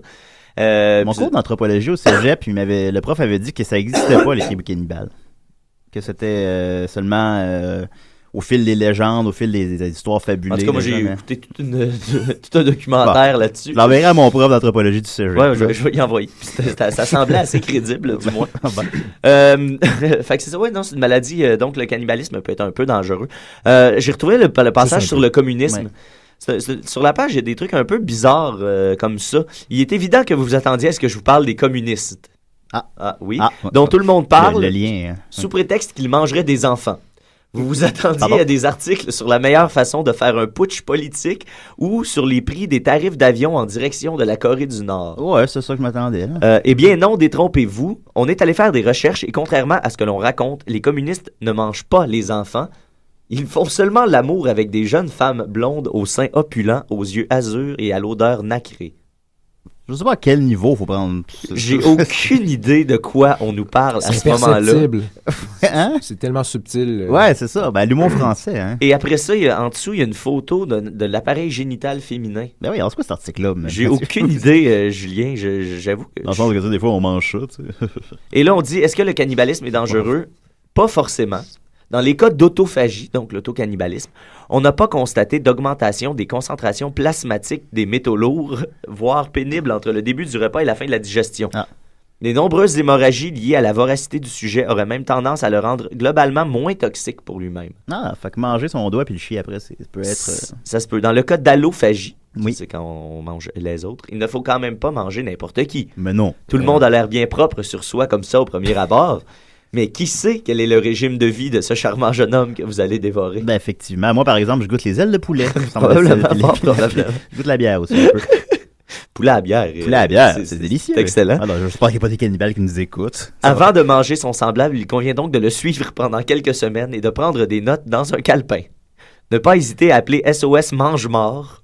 Mon cours d'anthropologie au cégep, le prof avait dit que ça n'existait pas, les tribus cannibales. Que c'était seulement au fil des légendes, au fil des histoires fabulées. En tout cas, moi, j'ai écouté tout un documentaire là-dessus. Je l'enverrai à mon prof d'anthropologie du cégep. Ouais, je vais y envoyer. Ça semblait assez crédible, du moins. Fait que c'est ça, non, c'est une maladie, donc le cannibalisme peut être un peu dangereux. J'ai retrouvé le passage sur le communisme. Ouais. Sur la page, il y a des trucs un peu bizarres comme ça. Il est évident que vous vous attendiez à ce que je vous parle des communistes. Oui. Dont tout le monde parle, le lien, sous prétexte qu'ils mangeraient des enfants. Vous vous attendiez à des articles sur la meilleure façon de faire un putsch politique ou sur les prix des tarifs d'avion en direction de la Corée du Nord. Ouais, c'est ça que je m'attendais. Eh bien non, détrompez-vous. On est allé faire des recherches et contrairement à ce que l'on raconte, les communistes ne mangent pas les enfants. Ils font seulement l'amour avec des jeunes femmes blondes aux seins opulents, aux yeux azur et à l'odeur nacrée. Je sais pas à quel niveau faut prendre. J'ai aucune idée de quoi on nous parle à ce moment-là. Hein? C'est tellement subtil. Ouais, c'est ça. L'humour français. Hein? Et après ça, en dessous, il y a une photo de l'appareil génital féminin. Ben oui, alors c'est quoi cet article-là? J'ai aucune idée, Julien. J'avoue que... Dans le sens que des fois, on mange ça. Tu sais. Et là, on dit, est-ce que le cannibalisme est dangereux? Pas forcément. Dans les cas d'autophagie, donc l'autocannibalisme, on n'a pas constaté d'augmentation des concentrations plasmatiques des métaux lourds, voire pénibles entre le début du repas et la fin de la digestion. Les nombreuses hémorragies liées à la voracité du sujet auraient même tendance à le rendre globalement moins toxique pour lui-même. Fait que manger son doigt puis le chier après, ça peut être... Ça se peut. Dans le cas d'allophagie, c'est quand on mange les autres, il ne faut quand même pas manger n'importe qui. Mais non. Tout le monde a l'air bien propre sur soi comme ça au premier abord. Mais qui sait quel est le régime de vie de ce charmant jeune homme que vous allez dévorer? Ben effectivement. Moi, par exemple, je goûte les ailes de poulet. Je goûte la bière aussi un peu. Poulet à bière. Poulet à bière, c'est délicieux. C'est excellent. Alors, j'espère qu'il n'y a pas des cannibales qui nous écoutent. Avant de manger son semblable, il convient donc de le suivre pendant quelques semaines et de prendre des notes dans un calepin. Ne pas hésiter à appeler SOS Mange-Mort.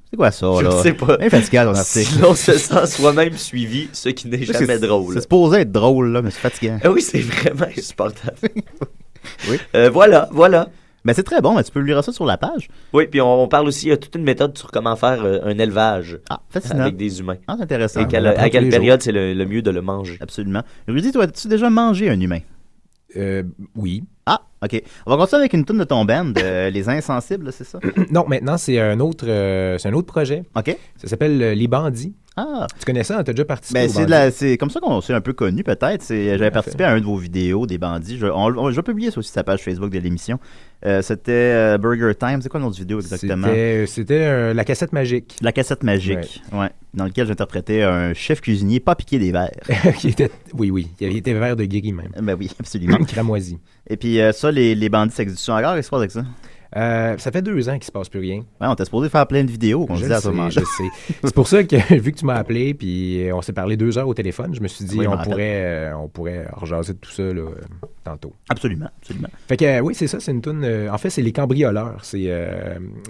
C'est quoi ça, là? Je sais pas. C'est fatigant, ton article. Si l'on se sent soi-même suivi, ce qui n'est jamais drôle. C'est supposé être drôle, là, mais c'est fatigant. Oui, c'est vraiment insupportable. Oui. Voilà. Ben, c'est très bon, mais tu peux lire ça sur la page. Oui, puis on parle aussi, il y a toute une méthode sur comment faire un élevage avec des humains. C'est intéressant. Et à quelle période c'est le mieux de le manger. Absolument. Rudy, toi, as-tu déjà mangé un humain? Oui. OK. On va continuer avec une toune de ton band, Les Insensibles, c'est ça? Non, maintenant, c'est un autre projet. OK. Ça s'appelle Les Bandits. Ah. Tu connais ça? T'as déjà participé Ben, au bandit? c'est comme ça qu'on s'est un peu connu, peut-être. J'avais participé à une de vos vidéos des bandits. Je vais publier ça aussi sur sa page Facebook de l'émission. C'était Burger Time. C'est quoi notre vidéo exactement? C'était la cassette magique. La cassette magique, ouais. Dans lequel j'interprétais un chef cuisinier pas piqué des verres. Oui. Il était vert de gris même. Ben oui, absolument. Cramoisi. Et puis ça, les bandits, ça existe encore? Qu'est-ce qui se passe avec ça? Ça fait 2 ans qu'il se passe plus rien. Ouais, on était supposé faire plein de vidéos, on se disait à ce moment-là. Je sais. C'est pour ça que, vu que tu m'as appelé, puis on s'est parlé 2 heures au téléphone, je me suis dit, Oui, on pourrait rejaser de tout ça là, tantôt. Absolument. Fait que, oui, c'est ça, c'est une toune. En fait, c'est Les Cambrioleurs. C'est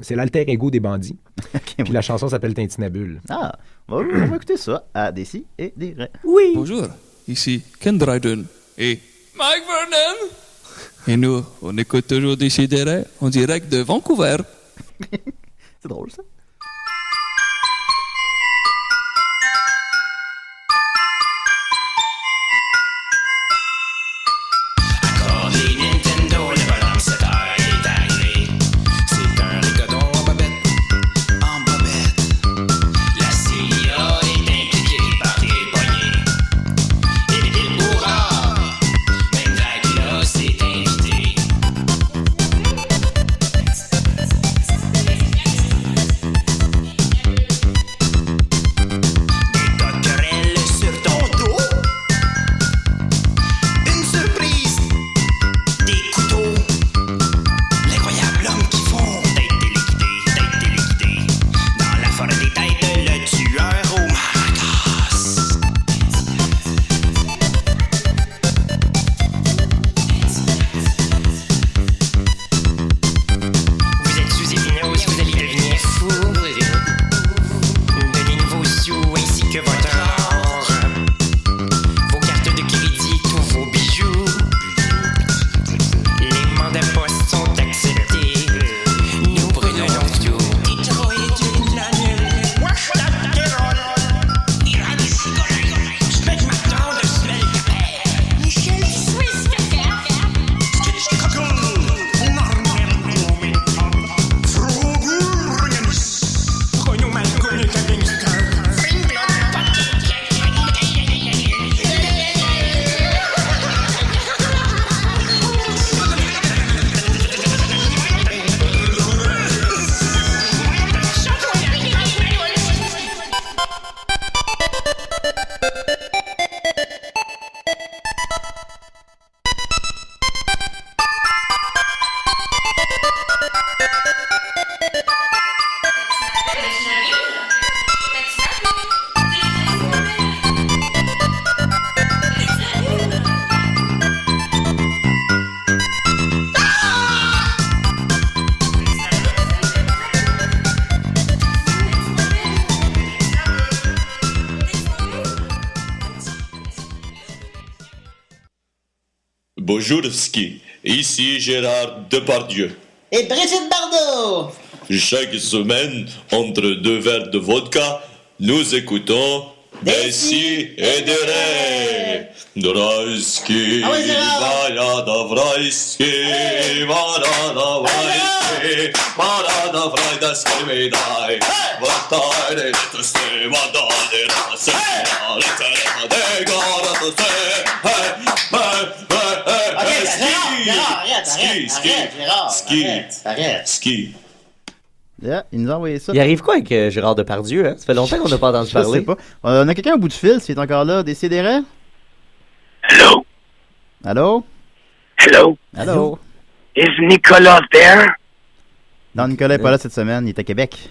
l'alter ego des bandits. Okay, puis la chanson s'appelle Tintinabule. Ah, on va écouter ça à Desi et des Raies. Oui. Bonjour, ici Ken Dryden et Mike Vernon. Et nous, on écoute toujours Décideret en direct de Vancouver. C'est drôle, ça. Accordé Nintendo, le bonhomme 7 heures est arrivé. C'est un rigodon en bobette. La CIA est impliquée par des poignées. Et les bourrards, même Dracula s'est invité. Des coquerelles sur ton dos. Une surprise. Des couteaux. L'incroyable homme qui fond. Tête déliquidée. Dans la forêt des têtes, le tueur au maracas. Vous êtes sous hypnose, vous allez devenir fou. Donnez-nous vos sous ainsi que votre or. Vos cartes de crédit, tous vos bijoux. Les mandats postes sont acceptés. Nous prenons tout. Detroit est une planète. Wesh la Terre. Iran est Sigolin. Spec Martin de Smel Capel. Michel Suisse Capel. Skitch Cockle. Bonjour Ski, ici Gérard Depardieu. Et Brigitte Bardot. Chaque semaine, entre 2 verres de vodka, nous écoutons Desi et Dere. Draiski, Vajada Vraiski, Varada Vraiski, Varada Vraiski Medai, Vatare Tuste, Vadade Rase, Altere Garate, Ski. Yeah, il nous a envoyé ça. Il arrive quoi avec Gérard Depardieu? Hein? Ça fait longtemps qu'on n'a pas entendu parler. Je sais pas. On a quelqu'un au bout du fil, s'il est encore là. Décidérez. Hello? Allô? Hello? Allô? Is Nicolas there? Non, Nicolas n'est pas là cette semaine. Il est à Québec.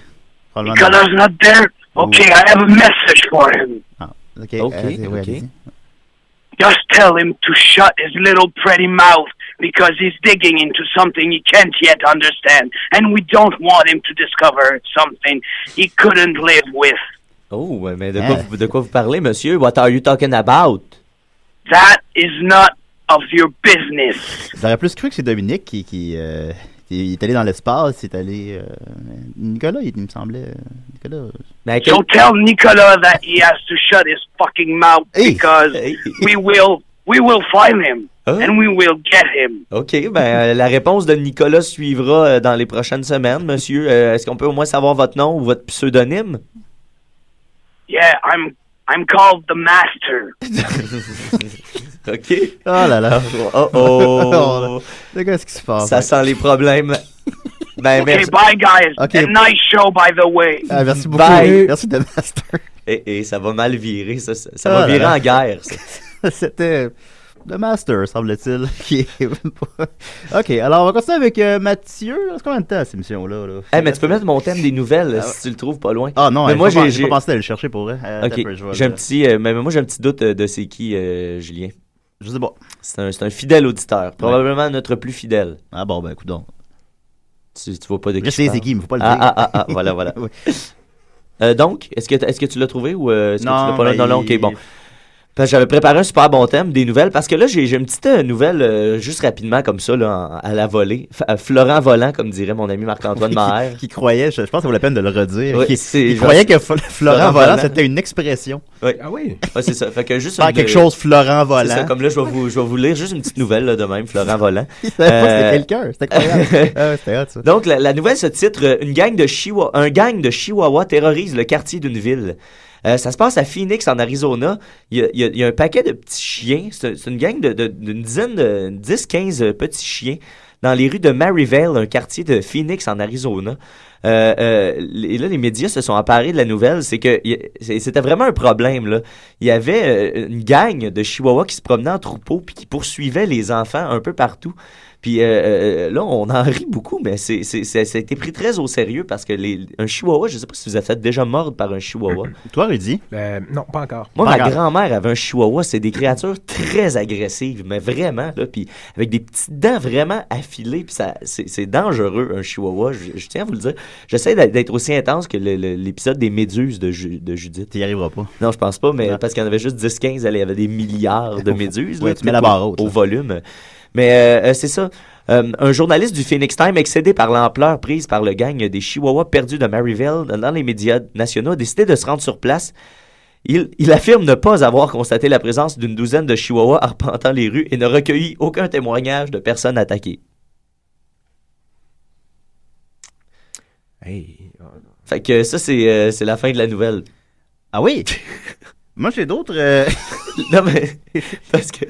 Nicolas not there? Okay, I have a message for him. Ah, OK. OK. Just tell him to shut his little pretty mouth because he's digging into something he can't yet understand, and we don't want him to discover something he couldn't live with. Oh, mais de quoi vous parlez, monsieur? What are you talking about? That is not of your business. J'aurais plus cru que c'est Dominique qui est allé dans l'espace, il est allé... Nicolas, il me semblait... Nicolas... So tell Nicolas that he has to shut his fucking mouth because we will find him and we will get him. OK, ben la réponse de Nicolas suivra dans les prochaines semaines, monsieur. Est-ce qu'on peut au moins savoir votre nom ou votre pseudonyme? Yeah, I'm called the Master. OK. Oh là là. Oh. Qu'est-ce qui se passe? Ça sent les problèmes. Ben, Okay, merci. bye guys. Okay. And nice show, by the way. Ah, merci beaucoup. Bye. Merci de Master. Et ça va mal virer, ça va virer en guerre, ça. C'était The Master, semble-t-il. Qui est... OK, alors on va continuer avec Mathieu. C'est combien de temps, cette émission-là? Là? Hey, mais tu peux mettre mon thème des nouvelles si tu le trouves pas loin. Ah non, mais moi j'ai pas pensé à le chercher pour vrai. OK, j'ai un petit, mais moi j'ai un petit doute de c'est qui, Julien. Je sais pas. C'est un fidèle auditeur, probablement notre plus fidèle. Ah bon, ben écoute donc. Tu vois pas de qui je sais c'est qui, mais faut pas le dire. Ah, voilà. Oui. Donc, est-ce que tu l'as trouvé ou est-ce que tu l'as pas là? Non, OK, bon. J'avais préparé un super bon thème, des nouvelles, parce que là, j'ai une petite nouvelle, juste rapidement, comme ça, là, à la volée. Florent Volant, comme dirait mon ami Marc-Antoine Maher. Qui croyait, je pense que ça vaut la peine de le redire, oui, il croyait que Florent Volant, c'était une expression. Oui. Ah oui? Ouais, c'est ça. Fait que juste quelque chose, Florent Volant. C'est ça, comme là, je vais vous lire juste une petite nouvelle, là, de même, Florent Volant. Il savait pas que c'était quelqu'un, c'était incroyable. C'était hot, ça. Donc, la nouvelle se titre « Un gang de Chihuahuas terrorise le quartier d'une ville ». Ça se passe à Phoenix, en Arizona. Il y a un paquet de petits chiens. C'est une gang d'une dizaine de 10-15 petits chiens dans les rues de Maryvale, un quartier de Phoenix, en Arizona. Et là, les médias se sont emparés de la nouvelle. C'est que c'était vraiment un problème, là. Il y avait une gang de Chihuahuas qui se promenait en troupeau puis qui poursuivait les enfants un peu partout. Puis là, on en rit beaucoup, mais ça a été pris très au sérieux parce que un chihuahua, je sais pas si vous êtes fait déjà mordre par un chihuahua. Toi, Rudy? Non, pas encore. Moi, ma grand-mère avait un chihuahua. C'est des créatures très agressives, mais vraiment, là, puis avec des petites dents vraiment affilées, puis c'est dangereux, un chihuahua. Je tiens à vous le dire. J'essaie d'être aussi intense que l'épisode des méduses de Judith. Tu y arriveras pas. Non, je pense pas, mais parce qu'il y en avait juste 10-15, il y avait des milliards de méduses. Ouais, tu mets la barre haute. Au volume. Mais c'est ça. Un journaliste du Phoenix Times, excédé par l'ampleur prise par le gang des Chihuahuas perdus de Maryvale dans les médias nationaux, a décidé de se rendre sur place. Il affirme ne pas avoir constaté la présence d'une douzaine de Chihuahuas arpentant les rues et ne recueilli aucun témoignage de personnes attaquées. Hey. Fait que ça, c'est la fin de la nouvelle. Ah oui? Moi, j'ai d'autres... Non, mais... Parce que...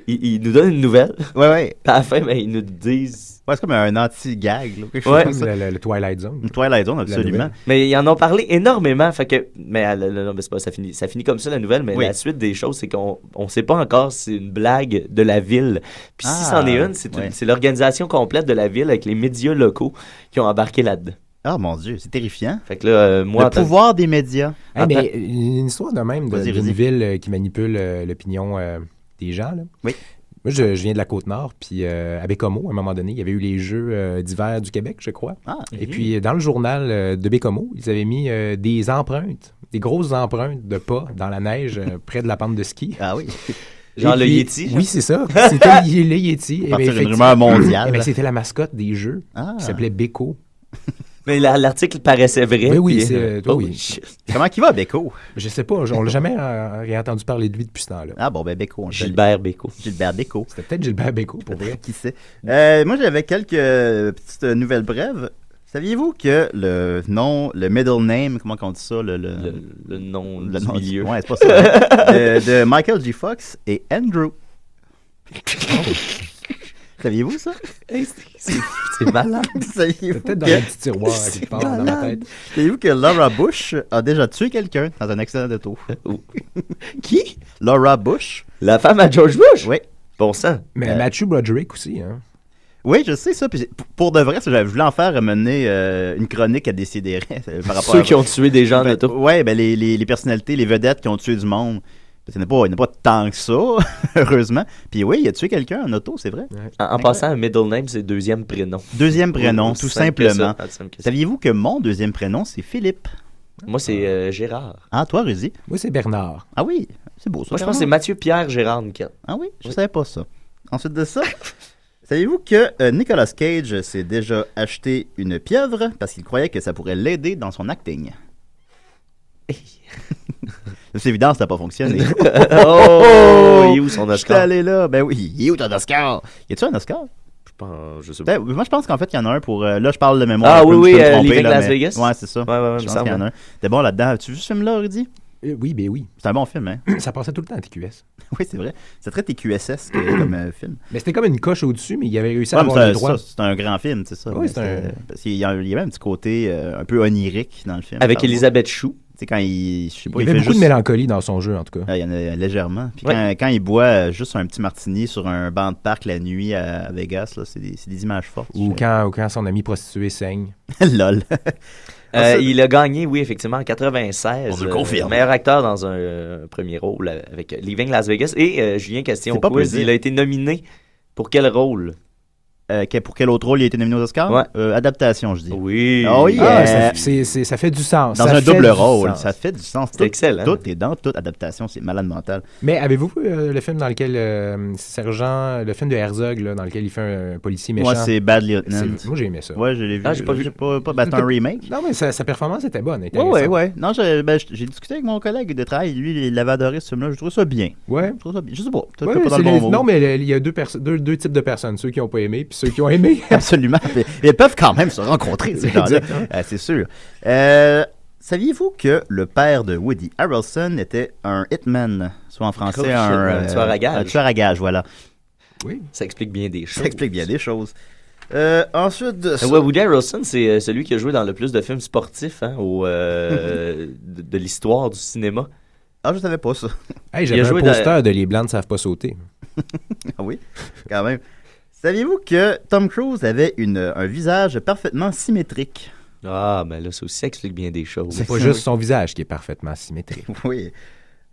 Ils nous donnent une nouvelle. Ouais. À la fin, ben, ils nous disent... Ouais, c'est comme un anti-gag, là, quelque chose ouais, comme ça. Le Twilight Zone. Le Twilight Zone, absolument. Mais ils en ont parlé énormément, fait que... Mais non, c'est pas, ça finit comme ça, la nouvelle, mais la suite des choses, c'est qu'on sait pas encore si c'est une blague de la ville. Puis si c'en est une, c'est l'organisation complète de la ville avec les médias locaux qui ont embarqué là-dedans. Ah, mon Dieu, c'est terrifiant. Fait que là, moi... Le pouvoir des médias. Mais une histoire de même d'une ville qui manipule l'opinion des gens, là. Oui. Moi, je viens de la Côte-Nord, puis à Bécomo, à un moment donné, il y avait eu les Jeux d'hiver du Québec, je crois. Et puis, dans le journal de Bécomo, ils avaient mis des empreintes, des grosses empreintes de pas dans la neige près de la pente de ski. Ah oui. Genre le Yeti? Oui, c'est ça. C'était le Yeti. À partir d'une rumeur mondiale. C'était la mascotte des Jeux, qui s'appelait Béco. Mais l'article paraissait vrai. Mais oui, oui. Comment qu'il va, Béco? Je sais pas, on l'a jamais rien entendu parler de lui depuis ce temps-là. Ah bon, ben Béco. Gilbert Béco. Gilbert Béco. C'était peut-être Gilbert Béco, pour vrai. Qui sait? Moi, j'avais quelques petites nouvelles brèves. Saviez-vous que le middle name, comment on dit ça? Le nom du milieu. Ouais, c'est pas ça. de Michael J. Fox et Andrew. Saviez-vous ça? C'est malade. Saviez-vous peut-être dans un petit tiroir quelque part dans ma tête. Saviez-vous que Laura Bush a déjà tué quelqu'un dans un accident d'auto? Qui? Laura Bush. La femme à George Bush? Oui. Bon sang. Mais Matthew Broderick aussi, hein? Oui, je sais ça. Puis pour de vrai, je voulais en faire mener une chronique à Décideret par rapport ceux qui ont tué des gens en auto. Oui, ben les personnalités, les vedettes qui ont tué du monde. Il n'y en a pas tant que ça, heureusement. Puis oui, il a tué quelqu'un en auto, c'est vrai. Ouais. En passant, un middle name, c'est deuxième prénom. Deuxième prénom, Oui, tout simplement. ça. Saviez-vous que mon deuxième prénom, c'est Philippe? Moi, c'est Gérard. Ah, toi, Rudy? Moi, c'est Bernard. Ah oui, c'est beau ça. Moi, je pense que c'est Mathieu-Pierre Gérard Nickel. Ah oui, je savais pas ça. Ensuite de ça, saviez-vous que Nicolas Cage s'est déjà acheté une pieuvre parce qu'il croyait que ça pourrait l'aider dans son acting? C'est évident, ça n'a pas fonctionné. Il est où son Oscar? J'étais allé là. Ben oui, il est où ton Oscar? Y a-tu un Oscar? Je sais pas. Moi, je pense qu'en fait, il y en a un pour... là, je parle de mémoire. Ah oui, Living Las Vegas? Ouais, c'est ça. Ouais, je pense qu'il y en a un. T'es bon là-dedans. As-tu vu ce film-là, Rudy? Oui, ben oui. C'est un bon film, hein? Ça passait tout le temps à TQS. Oui, c'est vrai. C'est très TQSS comme film. Mais c'était comme une coche au-dessus, mais il avait réussi à Ouais, avoir mais les droits. c'est un grand film, c'est ça. Oui, c'est un... Parce qu'il y avait un petit côté un peu onirique dans le film. Avec Elisabeth Chou. Tu sais, quand il... Je sais pas, il y avait beaucoup de mélancolie dans son jeu, en tout cas. Il y en a légèrement. Puis Ouais. quand il boit juste un petit martini sur un banc de parc la nuit à Vegas, là, c'est des images fortes. Ou quand son ami prostitué saigne. Lol. Il a gagné, oui, effectivement, en 96. On le confirme. Meilleur acteur dans un premier rôle avec Leaving Las Vegas. Et Julien Question C'est pas quiz, peu dire. il a été nominé pour quel rôle? Pour quel autre rôle il a été nominé aux Oscars? Ouais. Adaptation, je dis. Oui. Oh yeah. Ça fait du sens. Dans Ça un fait double du rôle, sens. ça fait du sens. C'est excellent. Tout est dans toute adaptation, c'est malade mental. Mais avez-vous vu le film dans lequel Sergent, le film de Herzog, là, dans lequel il fait un policier méchant? Moi, c'est Bad Lieutenant. Moi, j'ai aimé ça. Ouais, je l'ai vu. Ah, j'ai pas vu. C'est un remake. Non, mais sa performance était bonne. Ouais. Non, j'ai discuté avec mon collègue de travail. Lui, il avait adoré ce film-là. Je trouve ça bien. Ouais. Je trouve ça bien. Je sais pas. Ouais, Peut-être pas dans le bon mot. non, mais il y a deux types de personnes. Ceux qui n'ont pas aimé, puis ceux qui ont aimé. Absolument. Ils peuvent quand même se rencontrer, ces gens-là. C'est sûr. Saviez-vous que le père de Woody Harrelson était un hitman, soit en français un tueur à gages. Un tueur à gages, voilà. Oui. Ça explique bien des choses. Ça explique bien des choses. Ensuite de ça... Ouais, Woody Harrelson, c'est celui qui a joué dans le plus de films sportifs de l'histoire du cinéma. Ah, je savais pas ça. Hey, j'avais un poster de Les Blancs ne savent pas sauter. Ah oui, quand même. Saviez-vous que Tom Cruise avait un visage parfaitement symétrique? Ah, mais là, ça aussi explique bien des choses. C'est pas juste son visage qui est parfaitement symétrique. Oui.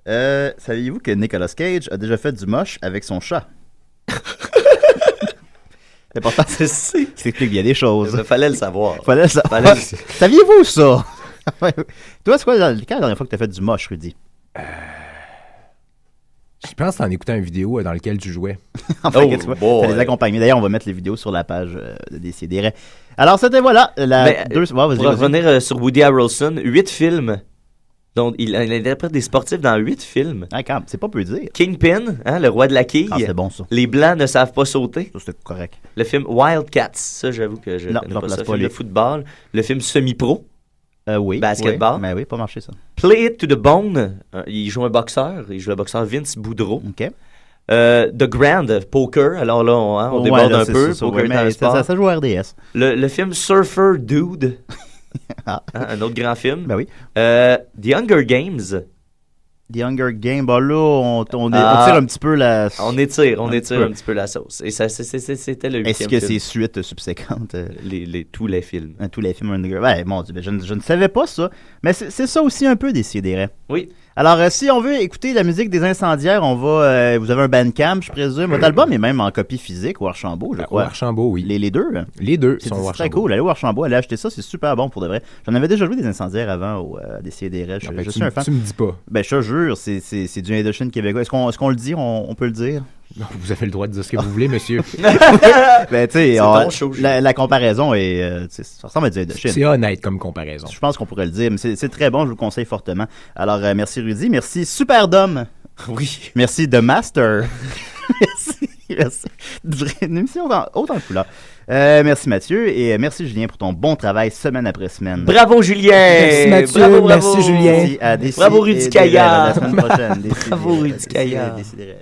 Saviez-vous que Nicolas Cage a déjà fait du moche avec son chat? C'est important, ça explique bien des choses. Il fallait le savoir. Saviez-vous ça? Toi, c'est quoi quand la dernière fois que tu as fait du moche, Rudy? Je pense que t'en écoutais une vidéo dans laquelle tu jouais. Enfin, t'as des accompagnements. D'ailleurs, on va mettre les vidéos sur la page de Décideret. Alors, c'était voilà. Pour revenir sur Woody Harrelson, 8 films. Donc, il interprète des sportifs dans 8 films. Ah, quand même, c'est pas peu dire. Kingpin, le roi de la quille. Ah, c'est bon, ça. Les Blancs ne savent pas sauter. Ça, c'était correct. Le film Wildcats, ça, j'avoue que je connais pas ça. Le film de football. Le film Semi-Pro. Oui. Basketball. Oui, mais oui, pas marché ça. Play It to the Bone. Il joue un boxeur. Il joue le boxeur Vince Boudreau. OK. The Grand Poker. Alors là, on déborde un peu. Poker mais ça joue à RDS. Le film Surfer Dude. Un autre grand film. Ben oui. The Hunger Games. The Hunger Games, bah là, on tire un petit peu la... On étire un petit peu la sauce. Et ça, c'était le 8e Est-ce que c'est suite subséquente? Tous les films. Tous les films Hunger Games. Ouais, mon Dieu, je ne savais pas ça. Mais c'est ça aussi un peu Décideret. Oui. Alors, si on veut écouter la musique des Incendiaires, on va... vous avez un Bandcamp, je présume. Votre album est même en copie physique au Archambault, je crois. Au Archambault, oui. Les deux? Les deux c'est sont au Archambault. très cool. Allez au Archambault, allez acheter ça, c'est super bon pour de vrai. J'en avais déjà joué des Incendiaires avant au Décideret. Je suis un fan. Tu me dis pas. Ben, je te jure, c'est du Indochine québécois. Est-ce qu'on le dit? On peut le dire? Non, vous avez le droit de dire ce que vous voulez, monsieur. Ben, tu sais, la comparaison est... ça ressemble à du Indochine. C'est honnête comme comparaison. Je pense qu'on pourrait le dire, mais c'est très bon, je vous le conseille fortement. Alors, merci Rudy, merci Superdome. Oui. Merci The Master. merci. Une émission haute en couleur. Merci Mathieu et merci Julien pour ton bon travail semaine après semaine. Bravo Julien. Merci Mathieu, bravo. merci Julien. Merci à bravo Rudy Kaya. La semaine prochaine. Bravo Rudy Kaya. Décidérez.